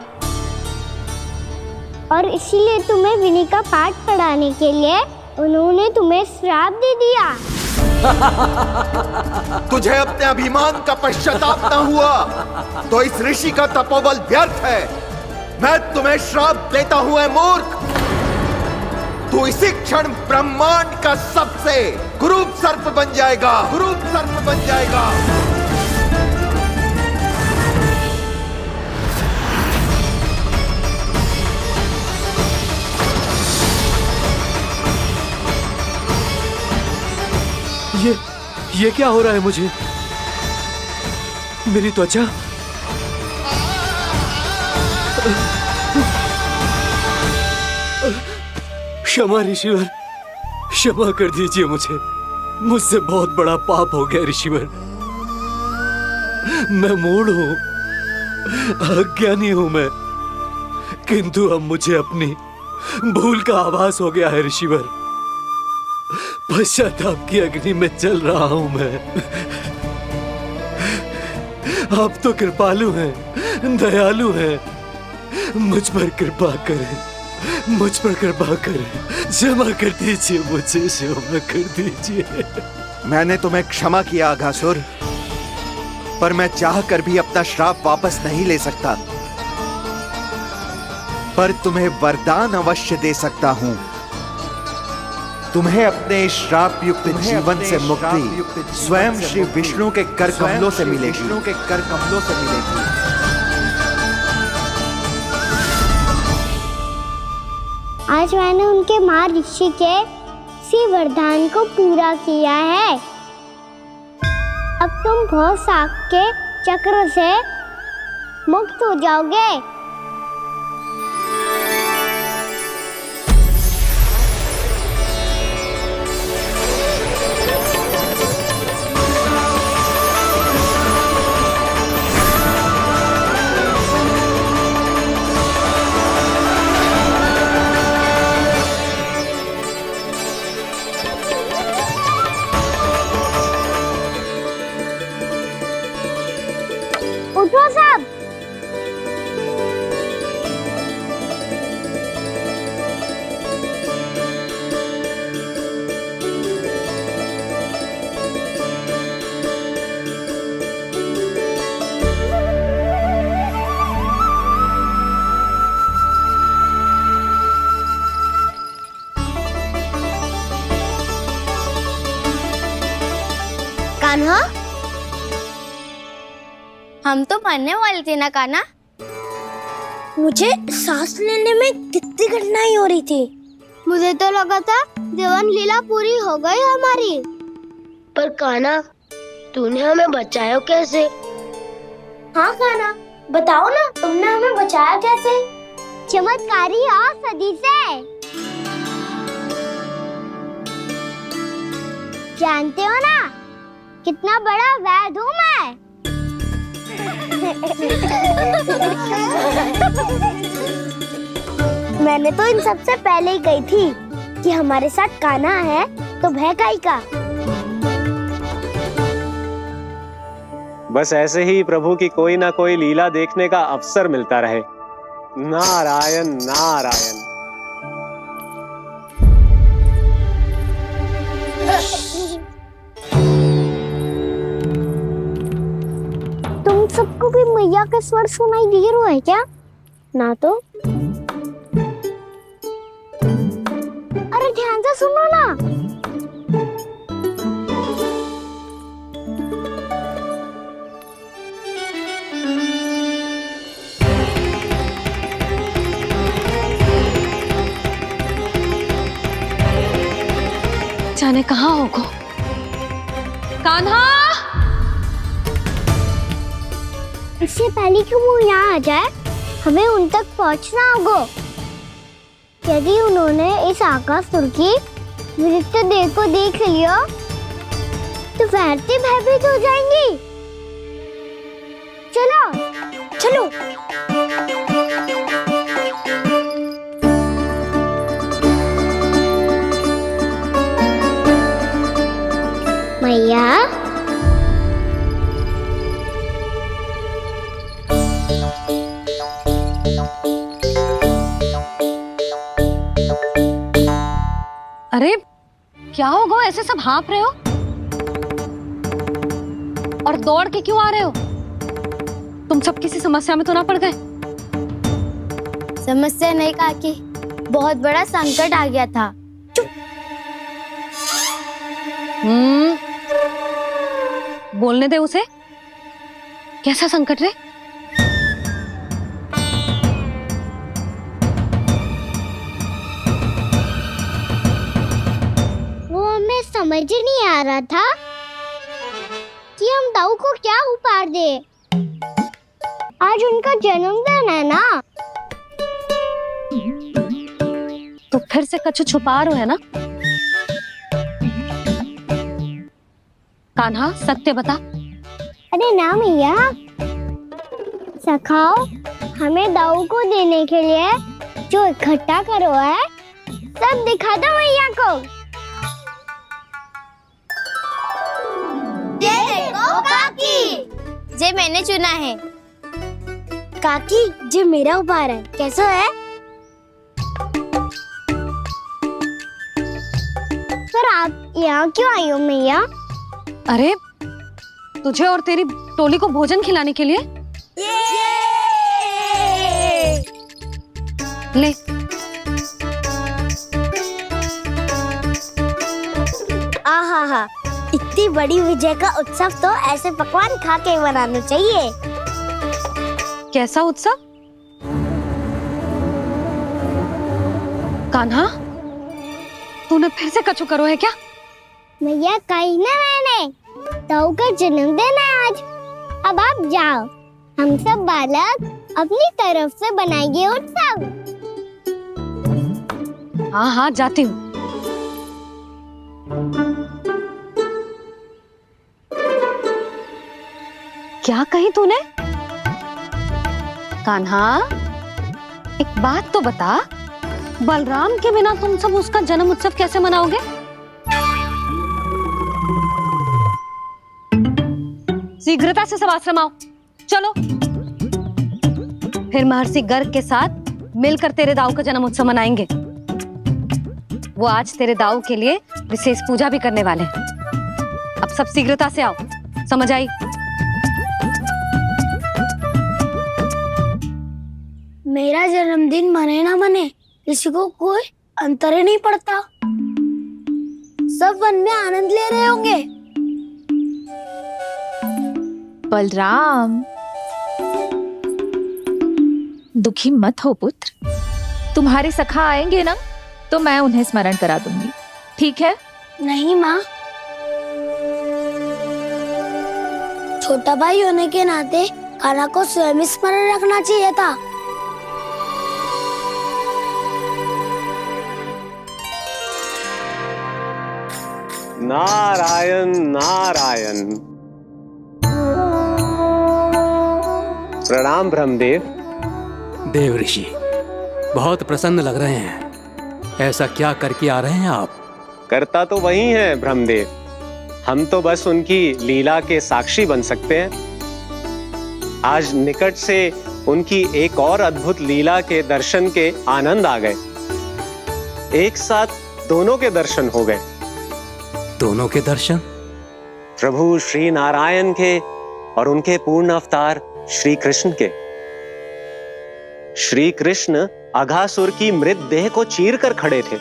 और इसीलिए तुम्हें विनय का पाठ पढ़ाने के लिए उन्होंने तुम्हें श्राप दे दिया। तुझे अपने अभिमान का पश्चाताप न हुआ तो इस ऋषि का तपोबल व्यर्थ है। मैं तुम्हें श्राप देता हूं ऐ मूर्ख। तू इसी क्षण ब्रह्मांड का सबसे कुरूप सर्प बन जाएगा, कुरूप सर्प बन जाएगा। ये क्या हो रहा है मुझे? मेरी त्वचा क्षमा ऋषिवर, क्षमा कर दीजिए मुझे। मुझसे बहुत बड़ा पाप हो गया ऋषिवर। मैं मूढ़ हूं, अज्ञानी हूं मैं, किंतु अब मुझे अपनी भूल का आभास हो गया है ऋषिवर। पश्चाताप की अग्नि में जल रहा हूं मैं। आप तो कृपालु हैं, दयालु हैं, मुझ पर कृपा करें, मुझ पर कृपा करें। क्षमा कर दीजिए मुझे, क्षमा कर दीजिए। मैंने तुम्हें क्षमा किया अघासुर, पर मैं चाहकर भी अपना श्राप वापस नहीं ले सकता। पर तुम्हें वरदान अवश्य दे सकता हूं। तुम्हें अपने श्राप युक्त जीवन से मुक्ति स्वयं श्री विष्णु के कर कमलों से मिलेगी। विष्णु के कर कमलों से मिलेगी। आज मैंने उनके माँ ऋषि के इसी वरदान को पूरा किया है। अब तुम भव साग के चक्र से मुक्त हो जाओगे। उठो सब। कान्हा, हम तो मरने वाले थे ना कान्हा। मुझे सांस लेने में कितनी कठिनाई हो रही थी। मुझे तो लगा था जीवन लीला पूरी हो गई हमारी। पर कान्हा, तूने हमें बचाया कैसे? हाँ कान्हा, बताओ ना, तुमने हमें बचाया कैसे? चमत्कारी औषधि से। जानते हो ना कितना बड़ा वैद्य हूँ मैं। मैंने तो इन सबसे पहले ही कही थी कि हमारे साथ कान्हा है तो भय काई का। बस ऐसे ही प्रभु की कोई ना कोई लीला देखने का अवसर मिलता रहे। नारायण नारायण। तुम सबको भी मैया का स्वर सुनाई दे रहा है क्या? ना तो। अरे ध्यान से सुनो ना। जाने कहाँ होगो? कान्हा! इससे पहले कि वो यहाँ आ जाए, हमें उन तक पहुँचना होगा। यदि उन्होंने इस आकासुर की नृत्य देह को देख लिया, तो वैरती भयभीत हो जाएंगी। चलो, चलो। मैया, अरे क्या होगा, ऐसे सब हाँफ रहे हो और दौड़ के क्यों आ रहे हो? तुम सब किसी समस्या में तो ना पड़ गए? समस्या नहीं काकी, बहुत बड़ा संकट आ गया था। बोलने दे उसे। कैसा संकट रे? वो हमें समझ ही नहीं आ रहा था कि हम दाऊ को क्या उपहार दे। आज उनका जन्मदिन है ना। तो फिर से कछु छुपा रहे हो है ना? कान्हा, सत्य बता। अरे ना मैया, सखाओ, हमें दाऊ को देने के लिए जो इकट्ठा करो है सब दिखा दो मैया को। ये देखो काकी, जे मैंने चुना है। काकी, जे मेरा उपहार है, कैसा है? पर आप यहाँ क्यों आई हो मैया? अरे तुझे और तेरी टोली को भोजन खिलाने के लिए। ले। आहा, इतनी बड़ी विजय का उत्सव तो ऐसे पकवान खा के मनाना चाहिए। कैसा उत्सव? कान्हा, तूने फिर से कछु करो है क्या? मैया कही ना मैंने, ताऊ का जन्मदिन है आज। अब आप जाओ, हम सब बालक अपनी तरफ से बनाएंगे उत्सव। हाँ हाँ जाती हूँ। क्या कही तूने? कान्हा, एक बात तो बता, बलराम के बिना तुम सब उसका जन्म उत्सव कैसे मनाओगे? शीघ्रता से सब आश्रम आओ, चलो। फिर महर्षि गर्ग के साथ मिलकर तेरे दाऊ का जन्म उत्सव मनाएंगे। वो आज तेरे दाऊ के लिए विशेष पूजा भी करने वाले हैं। अब सब शीघ्रता से आओ, समझ आई? मेरा जन्मदिन मने ना मने, किसी को कोई अंतर ही नहीं पड़ता। सब वन में आनंद ले रहे होंगे। बलराम, दुखी मत हो पुत्र। तुम्हारे सखा आएंगे ना, तो मैं उन्हें स्मरण करा दूंगी, ठीक है? नहीं माँ, छोटा भाई होने के नाते कान्हा को स्वयं स्मरण रखना चाहिए था। नारायण नारायण। प्रणाम ब्रह्मदेव। देव ऋषि, बहुत प्रसन्न लग रहे हैं। ऐसा क्या करके आ रहे हैं आप? करता तो वही है ब्रह्मदेव, हम तो बस उनकी लीला के साक्षी बन सकते हैं। आज निकट से उनकी एक और अद्भुत लीला के दर्शन के आनंद आ गए। एक साथ दोनों के दर्शन हो गए। दोनों के दर्शन? प्रभु श्री नारायण के और उनके पूर्ण अवतार श्री कृष्ण के। श्री कृष्ण अघासुर की मृत देह को चीर कर खड़े थे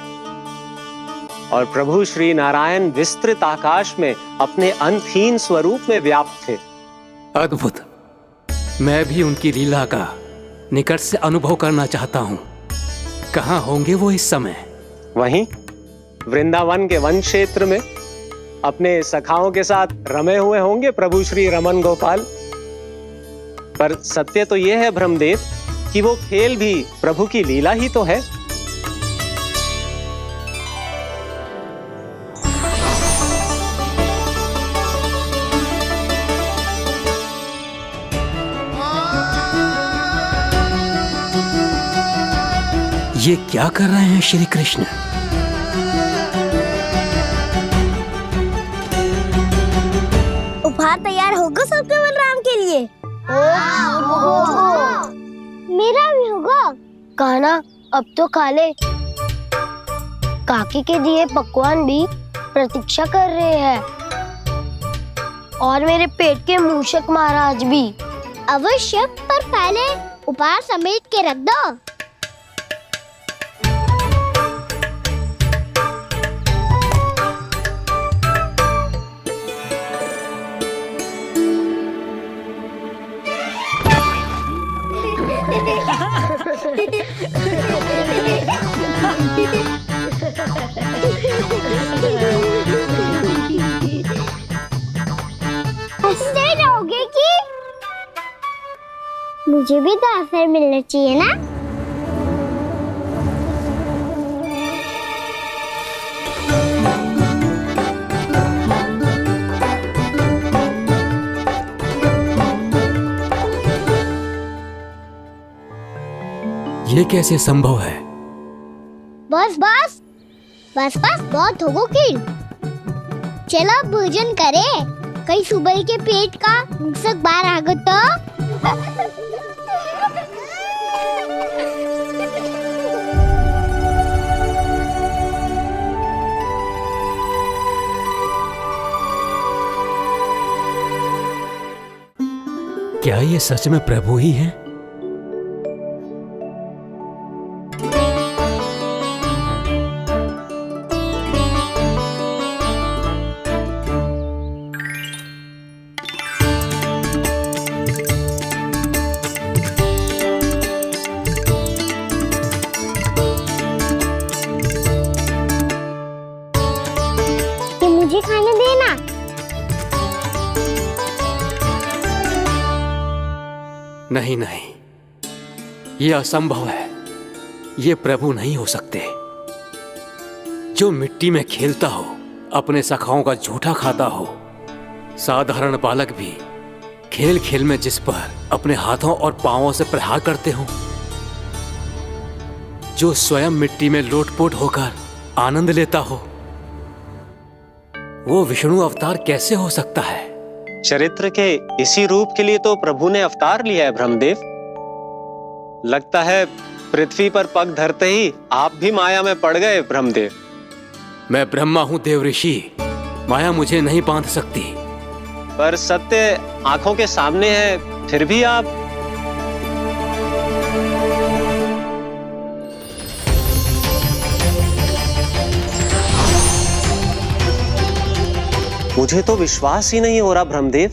और प्रभु श्री नारायण विस्तृत आकाश में अपने अंतहीन स्वरूप में व्याप्त थे। अद्भुत। मैं भी उनकी लीला का निकट से अनुभव करना चाहता हूँ। कहाँ होंगे वो इस समय? वहीं वृंदावन के वन क्षेत्र में अपने सखाओं के साथ रमे हुए होंगे प्रभु श्री रमन गोपाल। पर सत्य तो यह है ब्रह्मदेव कि वो खेल भी प्रभु की लीला ही तो है। ये क्या कर रहे हैं श्री कृष्ण? उपहार तैयार होगा सबके बलराम के लिए? मेरा भी होगा। कान्हा, अब तो खा ले। काकी के दिए पकवान भी प्रतीक्षा कर रहे हैं और मेरे पेट के मूषक महाराज भी। अवश्य, पर पहले उपहार समेट के रख दो। हंसते रहोगे कि? मुझे भी तो अवसर मिलना चाहिए ना। ये कैसे संभव है? बस बस बस बस, बहुत होगो किल। चलो भोजन करे, कई सुबह के पेट का मूषक बाहर आ गया तो। क्या ये सच में प्रभु ही हैं? नहीं नहीं, ये असंभव है। ये प्रभु नहीं हो सकते। जो मिट्टी में खेलता हो, अपने सखाओं का झूठा खाता हो, साधारण बालक भी खेल खेल में जिस पर अपने हाथों और पांवों से प्रहार करते हो, जो स्वयं मिट्टी में लोटपोट होकर आनंद लेता हो, वो विष्णु अवतार कैसे हो सकता है? चरित्र के इसी रूप के लिए तो प्रभु ने अवतार लिया है ब्रह्मदेव। लगता है पृथ्वी पर पग धरते ही आप भी माया में पड़ गए ब्रह्मदेव। मैं ब्रह्मा हूं देव ऋषि, माया मुझे नहीं बांध सकती। पर सत्य आंखों के सामने है, फिर भी आप। मुझे तो विश्वास ही नहीं हो रहा ब्रह्मदेव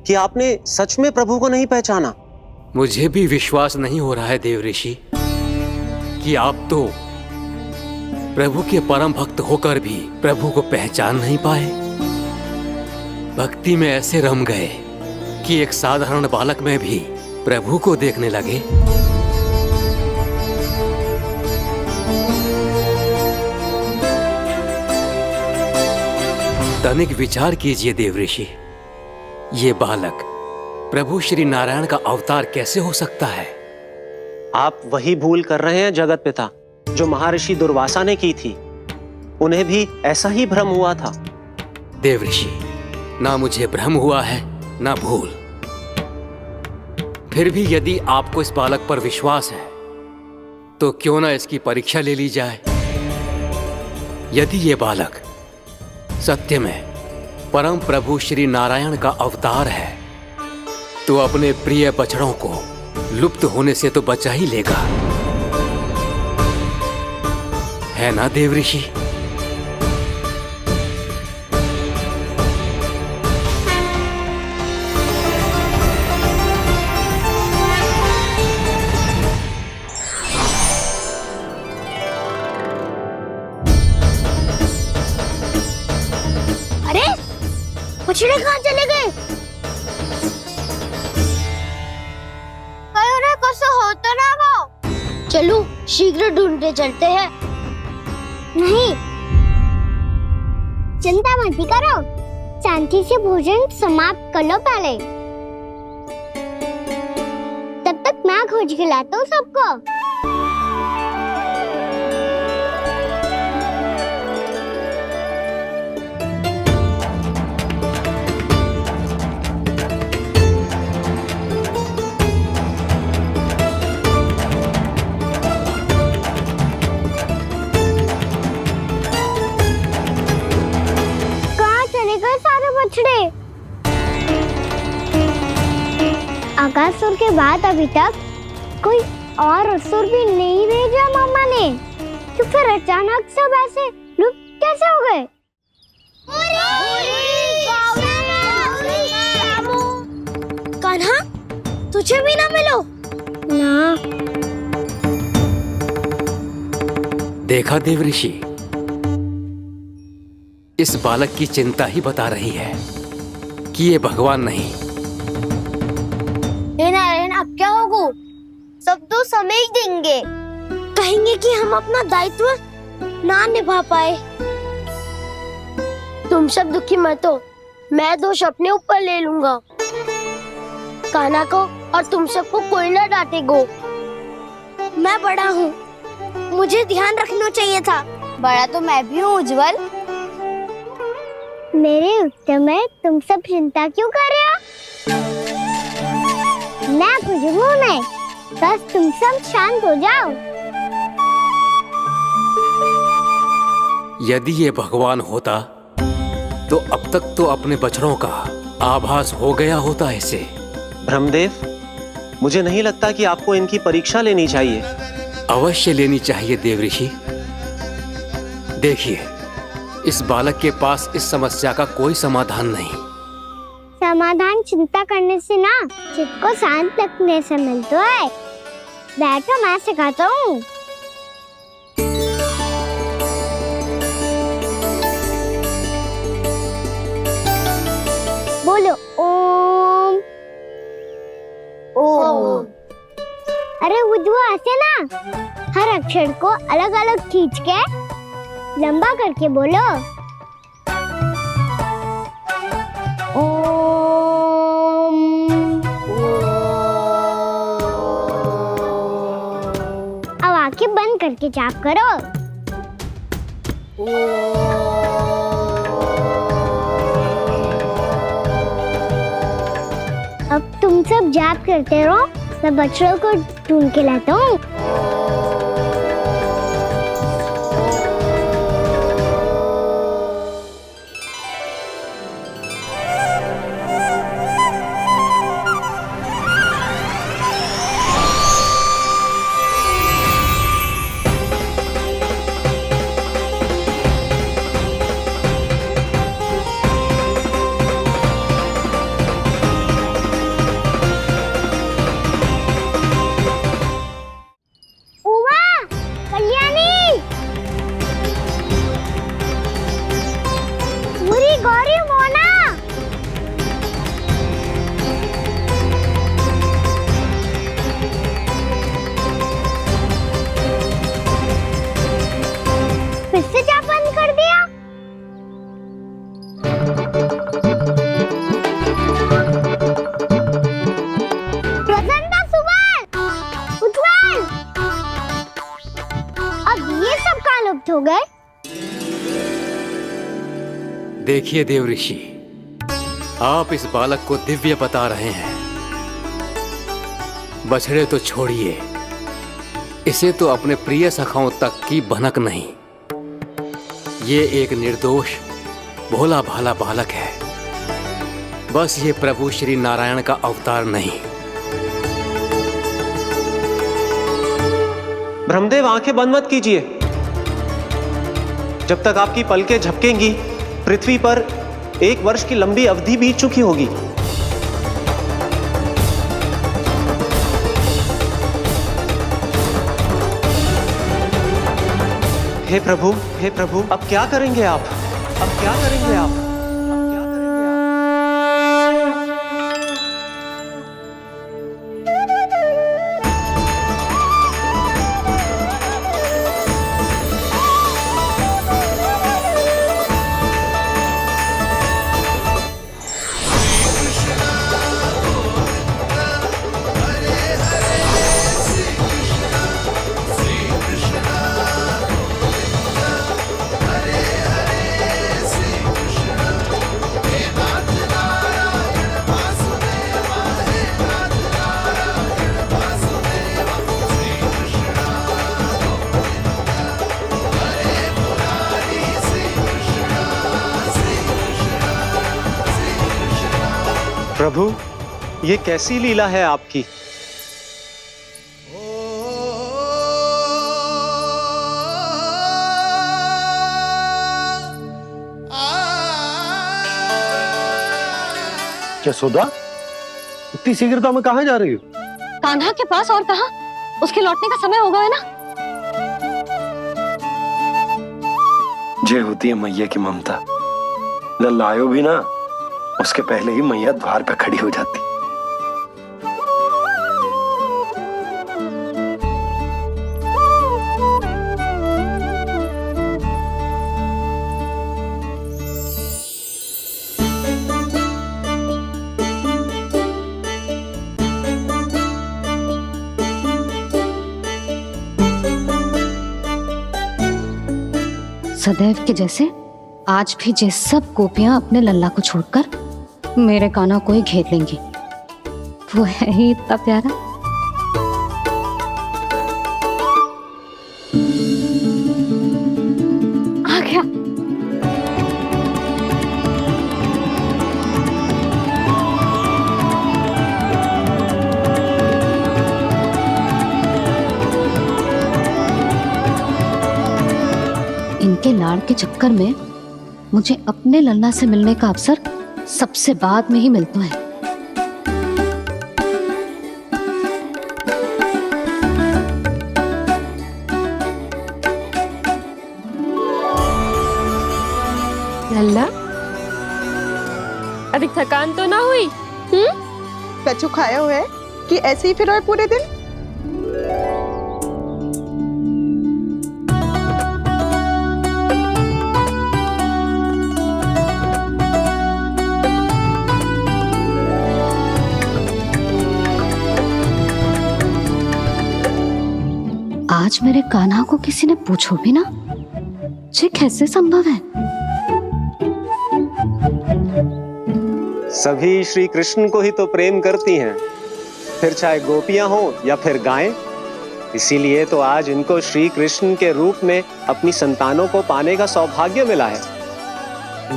कि आपने सच में प्रभु को नहीं पहचाना। मुझे भी विश्वास नहीं हो रहा है देव ऋषि कि आप तो प्रभु के परम भक्त होकर भी प्रभु को पहचान नहीं पाए। भक्ति में ऐसे रम गए कि एक साधारण बालक में भी प्रभु को देखने लगे। तनिक विचार कीजिए देव ऋषि, ये बालक प्रभु श्री नारायण का अवतार कैसे हो सकता है? आप वही भूल कर रहे हैं जगत पिता, जो महर्षि दुर्वासा ने की थी। उन्हें भी ऐसा ही भ्रम हुआ था। देव ऋषि, ना मुझे भ्रम हुआ है ना भूल। फिर भी यदि आपको इस बालक पर विश्वास है तो क्यों ना इसकी परीक्षा ले ली जाए। यदि ये बालक सत्य में परम प्रभु श्री नारायण का अवतार है तो अपने प्रिय बछड़ों को लुप्त होने से तो बचा ही लेगा, है ना देव ऋषि? अरे बछड़े कहाँ चले गए? होता ना वो। चलो शीघ्र ढूंढते चलते हैं। नहीं, चिंता मत करो, शांति से भोजन समाप्त कर लो पहले। तब तक मैं खोज के लाता हूँ सबको। आकासुर के बाद अभी तक कोई और असुर भी नहीं भेजा मामा ने, तो फिर अचानक सब ऐसे लुप्त कैसे हो गए? कान्हा, तुझे भी ना मिलो ना। देखा देव ऋषि, इस बालक की चिंता ही बता रही है कि ये भगवान नहीं। नारायण, अब क्या होगा? सब तो समझ देंगे, कहेंगे कि हम अपना दायित्व ना निभा पाए। तुम सब दुखी मत हो, मैं दोष अपने ऊपर ले लूंगा। कान्हा को और तुम सबको कोई ना डांटेगा। मैं बड़ा हूँ, मुझे ध्यान रखना चाहिए था। बड़ा तो मैं भी हूँ उज्जवल। मेरे उत्तर में तुम सब चिंता क्यों कर रहे हो? मैं कुछ नहीं, बस तुम सब शांत हो जाओ। यदि ये भगवान होता तो अब तक तो अपने बछड़ों का आभास हो गया होता इसे। ब्रह्मदेव, मुझे नहीं लगता कि आपको इनकी परीक्षा लेनी चाहिए। अवश्य लेनी चाहिए देव ऋषि। देखिए, इस बालक के पास इस समस्या का कोई समाधान नहीं। समाधान चिंता करने से ना, चित्त को शांत रखने से मिलता है। बैठो, मैं सिखाता हूँ। बोलो ओम ओ। अरे उद्दू ऐसे ना हर अक्षर को अलग अलग खींच के लंबा करके बोलो। ओम। अब आंखें बंद करके जाप करो। अब तुम सब जाप करते रहो, मैं बच्चों को ढूंढ के लाता हूँ। फिर से जाप बंद कर दिया। प्रसन्नता, सुमन, उत्पल, अब ये सब कहाँ लुप्त हो गए? देखिए देव ऋषि, आप इस बालक को दिव्य बता रहे हैं। बछड़े तो छोड़िए, इसे तो अपने प्रिय सखाओं तक की भनक नहीं। ये एक निर्दोष भोला भाला बालक है, बस ये प्रभु श्री नारायण का अवतार नहीं। ब्रह्मदेव, आंखें बंद मत कीजिए। जब तक आपकी पलकें झपकेंगी, पृथ्वी पर 1 वर्ष की लंबी अवधि बीत चुकी होगी। हे प्रभु, अब क्या करेंगे आप? अब क्या करेंगे आप? प्रभु, ये कैसी लीला है आपकी? यशोदा, इतनी शीघ्रता में कहाँ जा रही हो? कान्हा के पास, और कहाँ? उसके लौटने का समय होगा है ना। जे होती है मैया की ममता, लल्लायो भी ना, उसके पहले ही मैया द्वार पर खड़ी हो जाती। सदैव के जैसे आज भी जे सब गोपियां अपने लल्ला को छोड़कर मेरे कान्हा को ही घेर लेंगी। वो है ही इतना प्यारा। आ गया। इनके लाड़ के चक्कर में मुझे अपने लल्ला से मिलने का अवसर सबसे बाद में ही मिलता है। लल्ला, अधिक थकान तो ना हुई? कछु खाया हुआ है? कि ऐसे ही फिर रहे पूरे दिन? आज मेरे कान्हा को किसी ने पूछो भी ना, ये कैसे संभव है? सभी श्री कृष्ण को ही तो प्रेम करती हैं, फिर चाहे गोपियां हो या फिर गायें। इसीलिए तो आज इनको श्री कृष्ण के रूप में अपनी संतानों को पाने का सौभाग्य मिला है।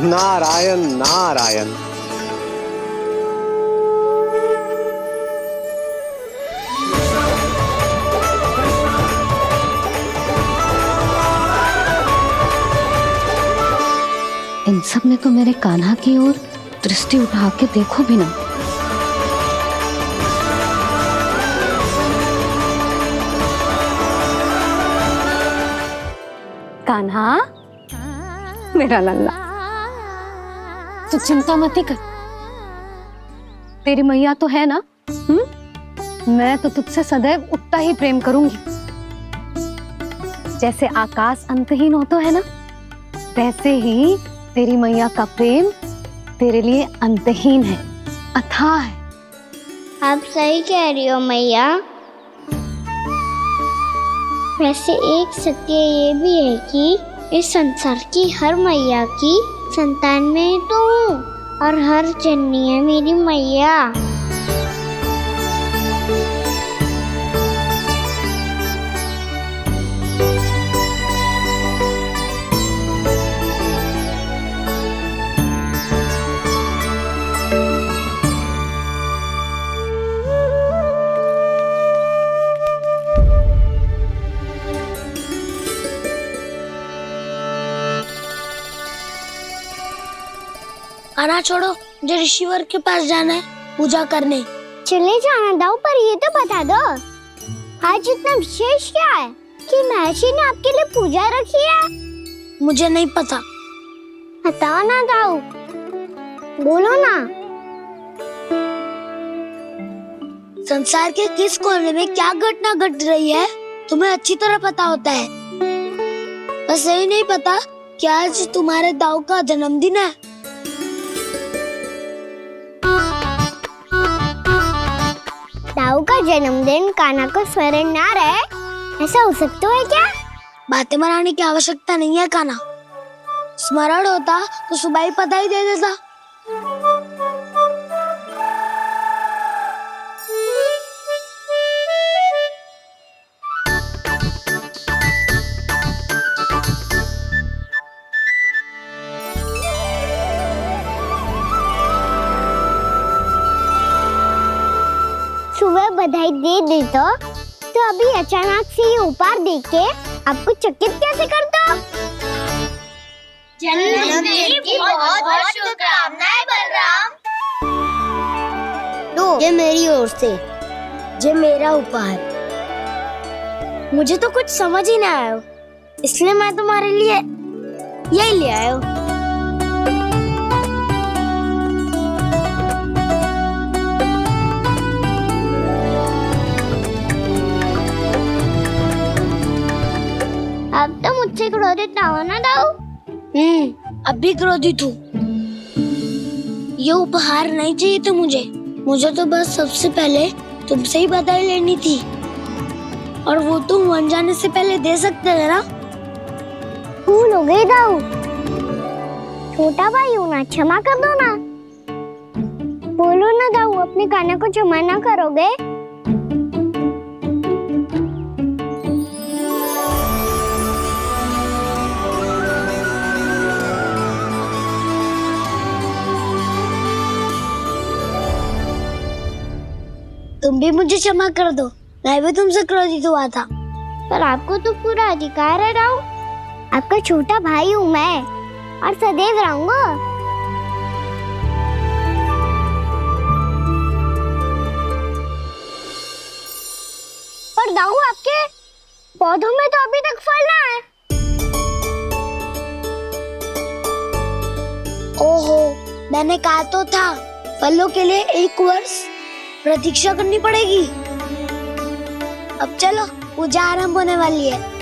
नारायण नारायण। इन सब ने तो मेरे कान्हा की ओर दृष्टि उठा के देखो भी ना। कान्हा, मेरा लल्ला, तू चिंता मत कर, तेरी मैया तो है ना। मैं तो तुझसे सदैव उतना ही प्रेम करूंगी। जैसे आकाश अंतहीन होता है ना, वैसे ही तेरी मैया का प्रेम तेरे लिए अंतहीन है, अथाह है। आप सही कह रही हो मैया। वैसे एक सत्य ये भी है कि इस संसार की हर मैया की संतान में तो हूँ, और हर जननी है मेरी मैया। आना छोड़ो, मुझे ऋषिवर के पास जाना है पूजा करने। चले जाना दाऊ, पर ये तो बता दो आज इतना विशेष क्या है कि महर्षि ने आपके लिए पूजा रखी है? मुझे नहीं पता। बताओ ना दाऊ, बोलो ना। संसार के किस कोने में क्या घटना घट रही है तुम्हें अच्छी तरह पता होता है। बस यही नहीं पता कि आज तुम्हारे दाऊ का जन्मदिन है। दाऊ का जन्मदिन कान्हा को स्मरण ना रहे, ऐसा हो सकता है क्या? बातें बनाने की आवश्यकता नहीं है कान्हा। स्मरण होता तो सुबह ही पता ही दे देता। सुबह बधाई दे देता तो अभी अचानक से ये उपहार देख के आपको चकित कैसे कर दो? जन्मदिन की बहुत-बहुत शुभकामनाएं बलराम। लो, ये मेरी ओर से, ये मेरा उपहार। मुझे तो कुछ समझ ही ना आया, इसलिए मैं तुम्हारे लिए यही ले आया हूँ। अब तो मुझसे क्रोधित ना हो ना दाऊ। अब भी क्रोधित हूँ। ये उपहार नहीं चाहिए था मुझे तो बस सबसे पहले तुमसे ही बधाई लेनी थी, और वो तुम बन जाने से पहले दे सकते थे ना। भूल हो गई दाऊ, छोटा भाई हूँ ना, क्षमा कर दो ना। बोलो ना दाऊ, अपने कान्हा को क्षमा ना करोगे? तुम भी मुझे क्षमा कर दो, मैं भी तुमसे क्रोधित हुआ था। पर आपको तो पूरा अधिकार है दाऊ, आपका छोटा भाई हूँ मैं और सदैव रहूंगा। पर दाऊ, आपके पौधों में तो अभी तक फल ना है। ओहो, मैंने कहा तो था फलों के लिए 1 वर्ष प्रतीक्षा करनी पड़ेगी। अब चलो, पूजा आरंभ होने वाली है।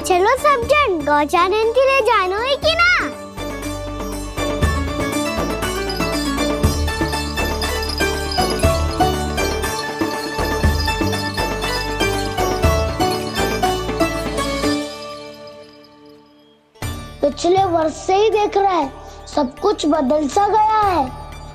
चलो सब जन गौचारण के लिए जानो है कि ना? पिछले वर्ष से ही देख रहा है, सब कुछ बदल सा गया है।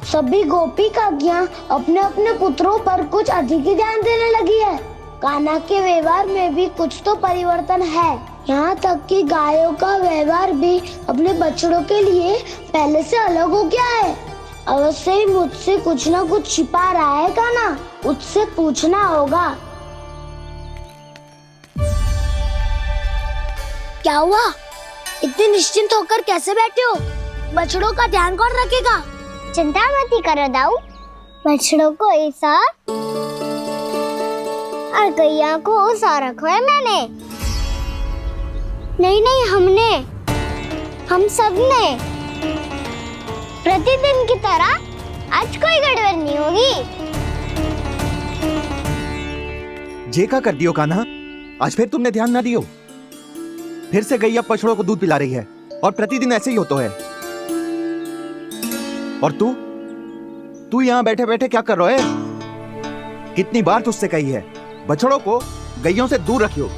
सभी गोपी काकियां अपने अपने पुत्रों पर कुछ अधिक ही ध्यान देने लगी है। कान्हा के व्यवहार में भी कुछ तो परिवर्तन है। यहाँ तक कि गायों का व्यवहार भी अपने बछड़ों के लिए पहले से अलग हो गया है। अवश्य ही मुझसे कुछ ना कुछ छिपा रहा है कान्हा, उससे पूछना होगा। क्या हुआ? इतने निश्चिंत होकर कैसे बैठे हो? बछड़ों का ध्यान कौन रखेगा? चिंता मत करो दाऊ, बछड़ों को ऐसा और गैया को ऐसा रखो है मैंने। नहीं हमने, हम सब ने। प्रतिदिन की तरह आज कोई गड़बड़ नहीं होगी। जे का कर दियो कान्हा, आज फिर तुमने ध्यान ना दियो। फिर से गैया बछड़ों को दूध पिला रही है और प्रतिदिन ऐसे ही होता है। और तू यहाँ बैठे बैठे क्या कर रहा है? कितनी बार तुझसे कही है बछड़ों को गैयों से दूर रखियो।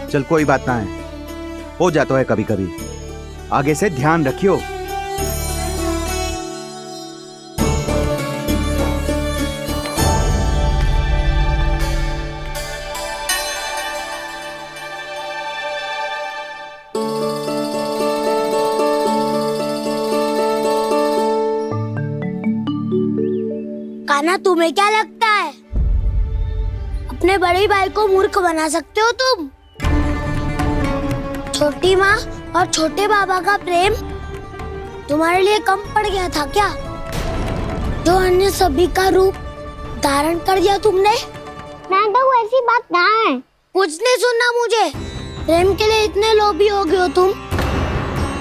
चल कोई बात ना है, हो जाता है कभी कभी। आगे से ध्यान रखियो। कान्हा, तुम्हें क्या लगता है अपने बड़े भाई को मूर्ख बना सकते हो तुम? छोटी माँ और छोटे बाबा का प्रेम तुम्हारे लिए कम पड़ गया था क्या? जो अन्य सभी का रूप धारण कर दिया तुमने? ना तो ऐसी बात ना है। कुछ नहीं सुनना मुझे। प्रेम के लिए इतने लोभी हो गए हो तुम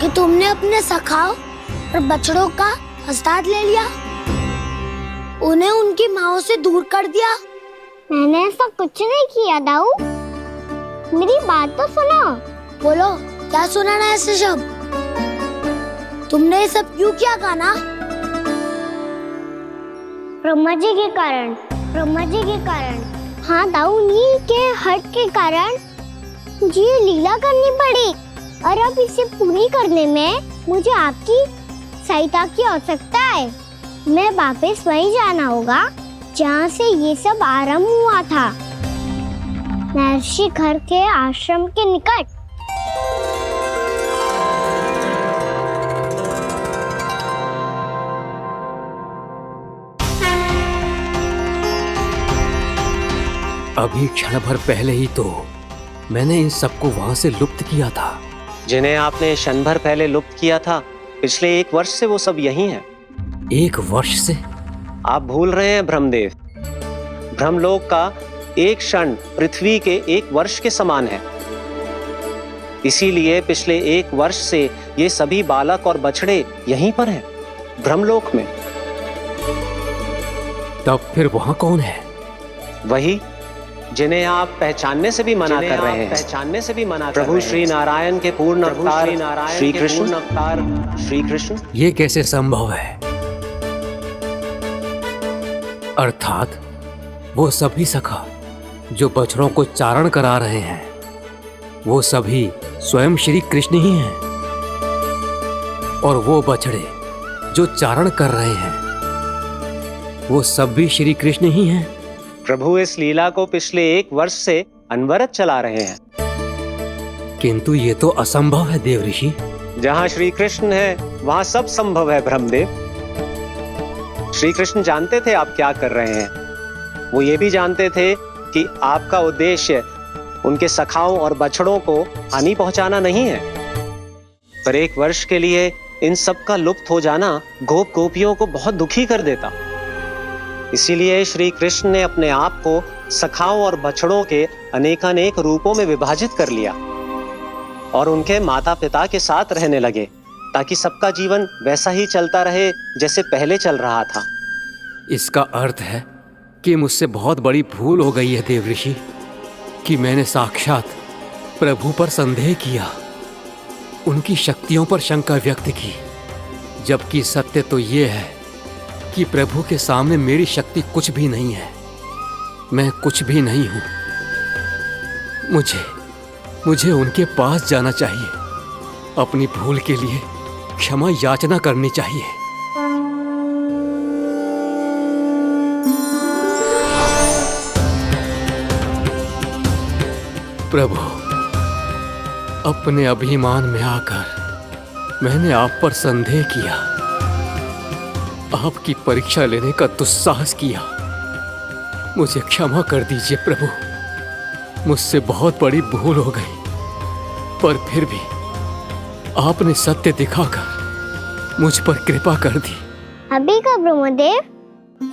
कि तुमने अपने सखाओं और बछड़ों का हस्ताक्षर ले लिया, उन्हें उनकी माँओं से दूर कर दिया। मैंने ऐसा कुछ नहीं किया दाऊ, मेरी बात तो सुनो। बोलो, क्या सुनाना है ऐसे शब्द? तुमने ये सब क्यों किया कान्हा? ब्रह्मा जी के कारण, ब्रह्मा जी के कारण। हाँ दाऊ, नील के हट के कारण मुझे ये लीला करनी पड़ी, और अब इसे पूरी करने में मुझे आपकी सहायता की आवश्यकता है। मैं वापस वहीं जाना होगा जहाँ से ये सब आरंभ हुआ था, महर्षि घर के आश्रम के निकट। अभी क्षण भर पहले ही तो मैंने इन सबको वहां से लुप्त किया था। जिन्हें आपने क्षण भर पहले लुप्त किया था, पिछले 1 वर्ष से वो सब यहीं हैं। 1 वर्ष से? आप भूल रहे हैं ब्रह्मदेव। ब्रह्मलोक का एक क्षण पृथ्वी के 1 वर्ष के समान है। इसीलिए पिछले 1 वर्ष से ये सभी बालक और बछड़े यहीं पर हैं, ब्रह्मलोक में। तब फिर वहां कौन है? वही जिन्हें आप पहचानने से भी मना कर रहे हैं। पहचानने से भी मना कर प्रभु श्री नारायण के पूर्ण अवतार श्री कृष्ण। ये कैसे संभव है? अर्थात वो सभी सखा जो बछड़ों को चारण करा रहे हैं, वो सभी स्वयं श्री कृष्ण ही हैं, और वो बछड़े जो चारण कर रहे हैं वो सब भी श्री कृष्ण ही हैं। प्रभु इस लीला को पिछले 1 वर्ष से अनवरत चला रहे हैं। किंतु ये तो असंभव है देव ऋषि। जहाँ श्री कृष्ण है वहाँ सब संभव है ब्रह्मदेव। श्री कृष्ण जानते थे आप क्या कर रहे हैं। वो ये भी जानते थे कि आपका उद्देश्य उनके सखाओं और बछड़ों को हानि पहुंचाना नहीं है, पर 1 वर्ष के लिए इन सब का लुप्त हो जाना गोप गोपियों को बहुत दुखी कर देता। इसीलिए श्री कृष्ण ने अपने आप को सखाओं और बछड़ों के अनेकानेक रूपों में विभाजित कर लिया और उनके माता पिता के साथ रहने लगे, ताकि सबका जीवन वैसा ही चलता रहे जैसे पहले चल रहा था। इसका अर्थ है कि मुझसे बहुत बड़ी भूल हो गई है देव ऋषि, कि मैंने साक्षात प्रभु पर संदेह किया, उनकी शक्तियों पर शंका व्यक्त की, जबकि सत्य तो ये है कि प्रभु के सामने मेरी शक्ति कुछ भी नहीं है। मैं कुछ भी नहीं हूं। मुझे उनके पास जाना चाहिए, अपनी भूल के लिए क्षमा याचना करनी चाहिए। प्रभु, अपने अभिमान में आकर मैंने आप पर संदेह किया, आपकी परीक्षा लेने का दुस्साहस किया। मुझे क्षमा कर दीजिए प्रभु, मुझसे बहुत बड़ी भूल हो गई, पर फिर भी आपने सत्य दिखाकर मुझ पर कृपा कर दी। अभी का ब्रह्मदेव,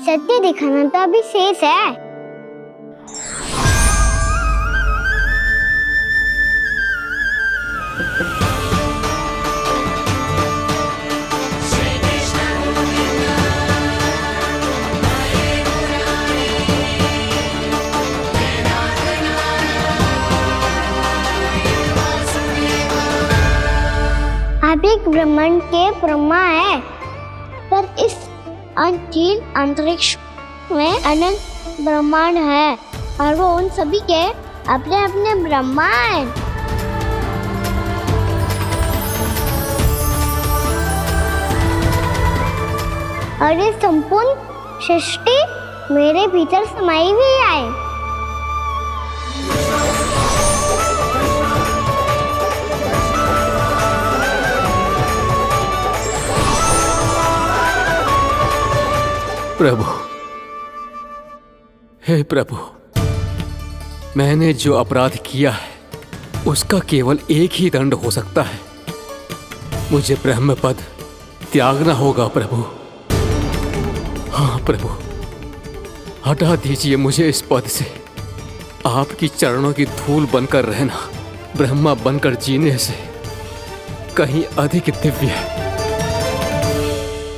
सत्य दिखाना तो अभी शेष है। आप एक ब्रह्मांड के ब्रह्मा है, पर इस अनंत अंतरिक्ष में अनंत ब्रह्मांड है और वो उन सभी के अपने अपने ब्रह्मा हैं। और ये संपूर्ण सृष्टि मेरे भीतर समाई हुई है। प्रभु, हे प्रभु, मैंने जो अपराध किया है उसका केवल एक ही दंड हो सकता है। मुझे ब्रह्म पद त्यागना होगा प्रभु। हाँ प्रभु, हटा दीजिए मुझे इस पद से। आपकी चरणों की धूल बनकर रहना ब्रह्मा बनकर जीने से कहीं अधिक दिव्य है,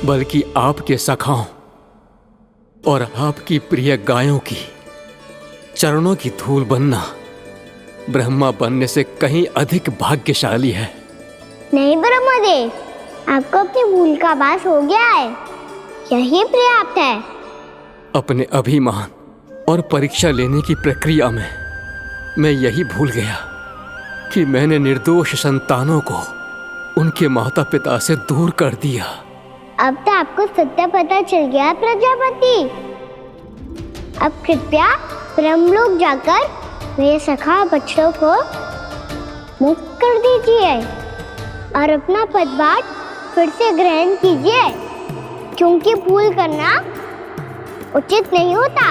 बल्कि आपके सखाओं और आपकी प्रिय गायों की चरणों की धूल बनना ब्रह्मा बनने से कहीं अधिक भाग्यशाली है। नहीं ब्रह्मदेव, आपको अपनी भूल का आभास हो गया है, यही पर्याप्त है। अपने अभिमान और परीक्षा लेने की प्रक्रिया में मैं यही भूल गया कि मैंने निर्दोष संतानों को उनके माता पिता से दूर कर दिया। अब तो आपको सत्य पता चल गया प्रजापति। अब कृपया ब्रह्मलोक जाकर मेरे सखा बच्चों को मुक्त कर दीजिए और अपना पदभार फिर से ग्रहण कीजिए, क्योंकि भूल करना उचित नहीं होता।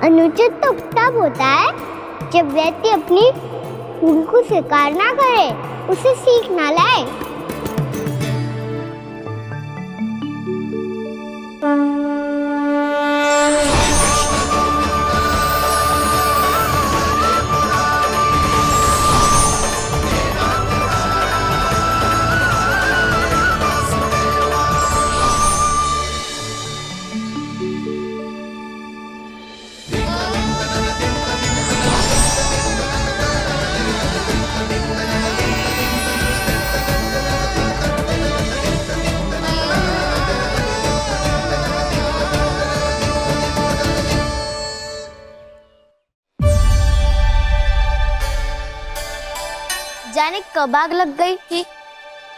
अनुचित तो तब होता है जब व्यक्ति अपनी भूल को स्वीकार ना करे, उसे सीख ना लाए। जाने कब आग लग गई थी।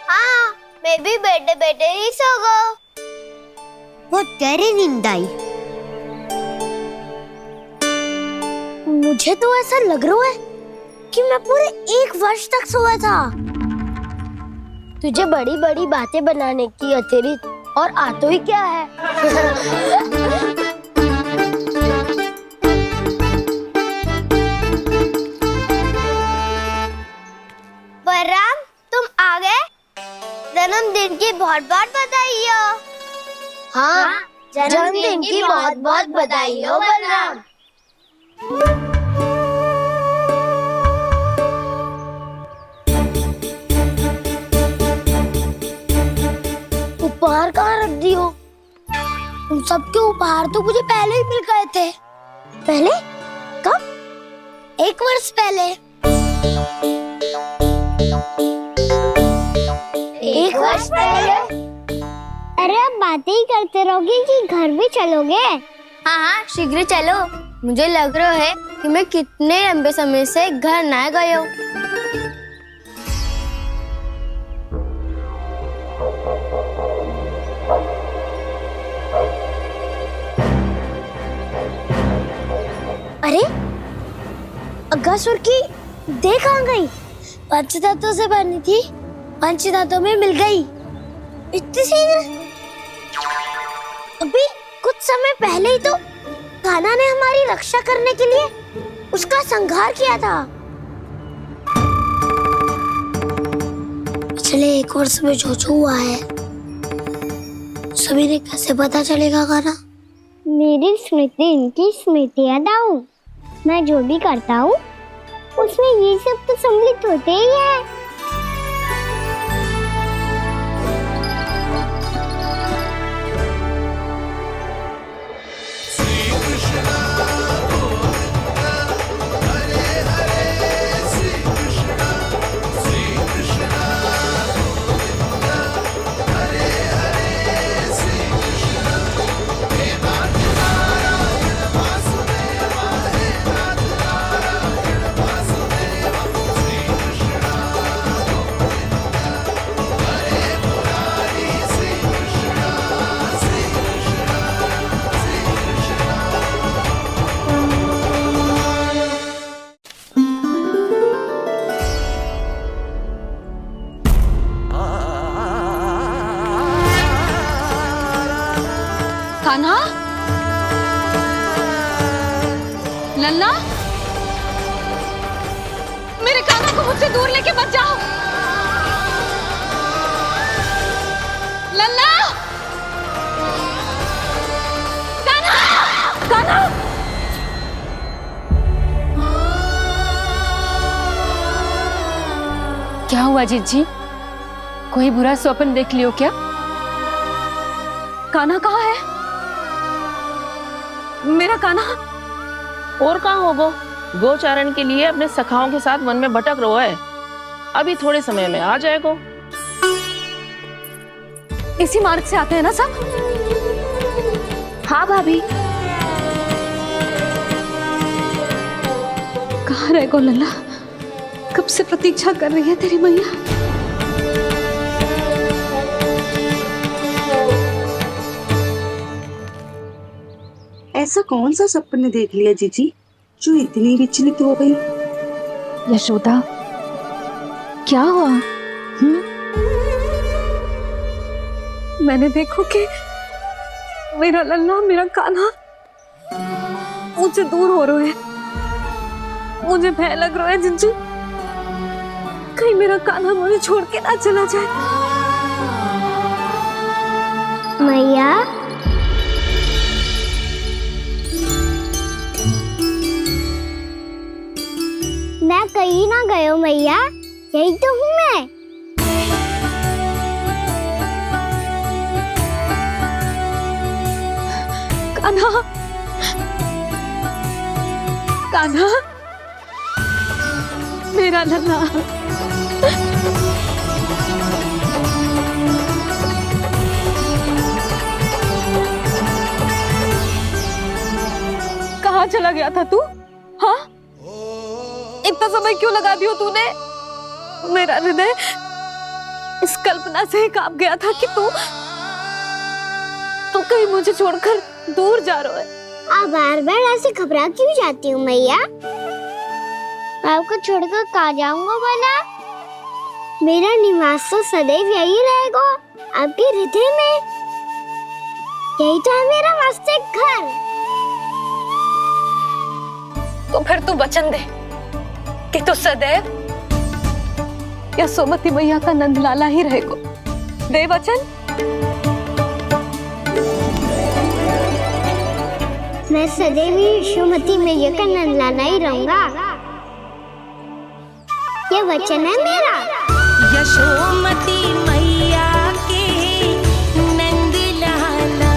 हाँ, मैं भी बैठे बैठे ही सो गई। बहुत गहरी नींद आई। मुझे तो ऐसा लग रहा है कि मैं पूरे 1 वर्ष तक सोया था। तुझे बड़ी बड़ी बातें बनाने की अतिरिक्त और आता ही क्या है? बलराम, तुम आ गए? जन्मदिन की बहुत बहुत बधाई हो। हाँ, जन्मदिन की बहुत बहुत बधाई हो बलराम। उपहार कहाँ रख दी हो? तुम सबके उपहार तो मुझे पहले ही मिल गए थे। पहले? कब? 1 वर्ष पहले। 1 वर्ष पहले? अरे अब बातें ही करते रहोगे कि घर भी चलोगे? हाँ हाँ, शीघ्र चलो। मुझे लग रहा है कि मैं कितने लंबे समय से घर ना गया हूँ। अरे, अगासुर की देह कहाँ गई? पंचतत्वों से बनी थी, पंचतत्वों में मिल गई। इतनी शीघ्र? अभी कुछ समय पहले ही तो कान्हा ने हमारी रक्षा करने के लिए उसका संहार किया था। पिछले 1 वर्ष में जो जो हुआ है सभी ने कैसे पता चलेगा कान्हा? मेरी स्मृति इनकी स्मृति अदाऊं। मैं जो भी करता हूँ उसमें ये सब तो सम्मिलित होते ही है। कान्हा, लल्ला, मेरे कान्हा को मुझसे दूर लेके मत जाओ। लल्ला, कान्हा, कान्हा। क्या हुआ जीजी? कोई बुरा स्वप्न देख लियो क्या? कान्हा कहाँ है? मेरा कान्हा? और कहाँ होगो? गोचारण के लिए अपने सखाओं के साथ वन में भटक रहा है। अभी थोड़े समय में आ जाएगा। इसी मार्ग से आते हैं ना सब? हाँ भाभी। कहाँ रह गो लल्ला? कब से प्रतीक्षा कर रही है तेरी मैया। ऐसा कौन सा सपने देख लिया जीजी जो इतनी विचलित हो गई? यशोदा, क्या हुआ? मैंने देखो कि मेरा लल्ला, मेरा कान्हा मुझसे दूर हो रहे हैं। मुझे भय लग रहा है जिंजू, कहीं मेरा कान्हा मुझे छोड़ के ना चला जाए। मैया, मैं कहीं ना गया मैया, यही तो हूँ मैं। कान्हा, कान्हा, मेरा लल्ला। कहाँ चला गया था तू? हाँ, इतना समय क्यों लगा दियो तूने? मेरा हृदय इस कल्पना से ही कांप गया था कि तू कहीं मुझे छोड़कर दूर जा रहा है। आप बार बार ऐसे घबरा क्यों जाती हूँ मैया? मैं आपको छोड़कर कहाँ जाऊंगा भला? मेरा निवास तो सदैव यही रहेगा, आपके हृदय में। यही तो है मेरा वास्तविक घर। तो फिर तू वचन दे कि तू सदैव यशोमती मैया का नंदलाला ही रहेगा। दे वचन। मैं सदैव यशोमती मैया का नंदलाला ही रहूंगा। ये वचन है मेरा। यशोमती मैया के नंद लाला,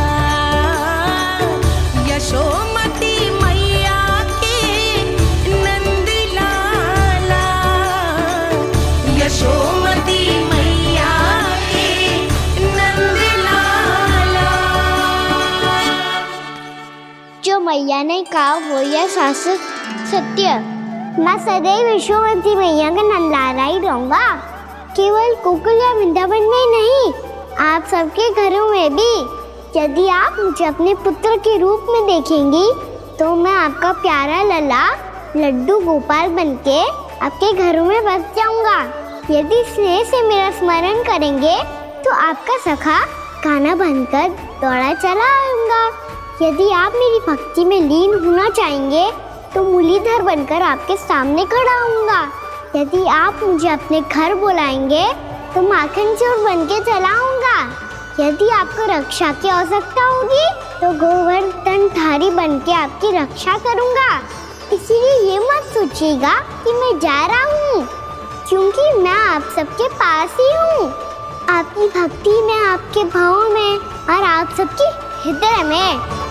यशोमती मैया के नंद लाला, यशोमती मैया के नंद लाला। जो मैया ने कहा वो यह शाश्वत सत्य। मैं सदैव यशोमती मैया का नंदलाला ही रहूंगा। केवल गोकुल या वृंदावन में नहीं, आप सबके घरों में भी। यदि आप मुझे अपने पुत्र के रूप में देखेंगी तो मैं आपका प्यारा लला लड्डू गोपाल बनके आपके घरों में बस जाऊंगा। यदि स्नेह से मेरा स्मरण करेंगे तो आपका सखा गाना बनकर दौड़ा चला आऊंगा। यदि आप मेरी भक्ति में लीन होना चाहेंगे तो मुरलीधर बनकर आपके सामने खड़ा होऊंगा। यदि आप मुझे अपने घर बुलाएंगे तो माखन चोर बनके चला आऊंगा। यदि आपको रक्षा की आवश्यकता होगी तो गोवर्धनधारी बनके आपकी रक्षा करूंगा। इसीलिए ये मत सोचिएगा कि मैं जा रहा हूँ, क्योंकि मैं आप सबके पास ही हूँ, आपकी भक्ति में, आपके भाव में और आप सबके हृदय में।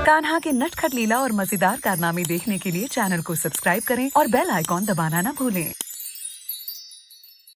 कान्हा के नटखट लीला और मजेदार कारनामे देखने के लिए चैनल को सब्सक्राइब करें और बेल आइकॉन दबाना ना भूलें।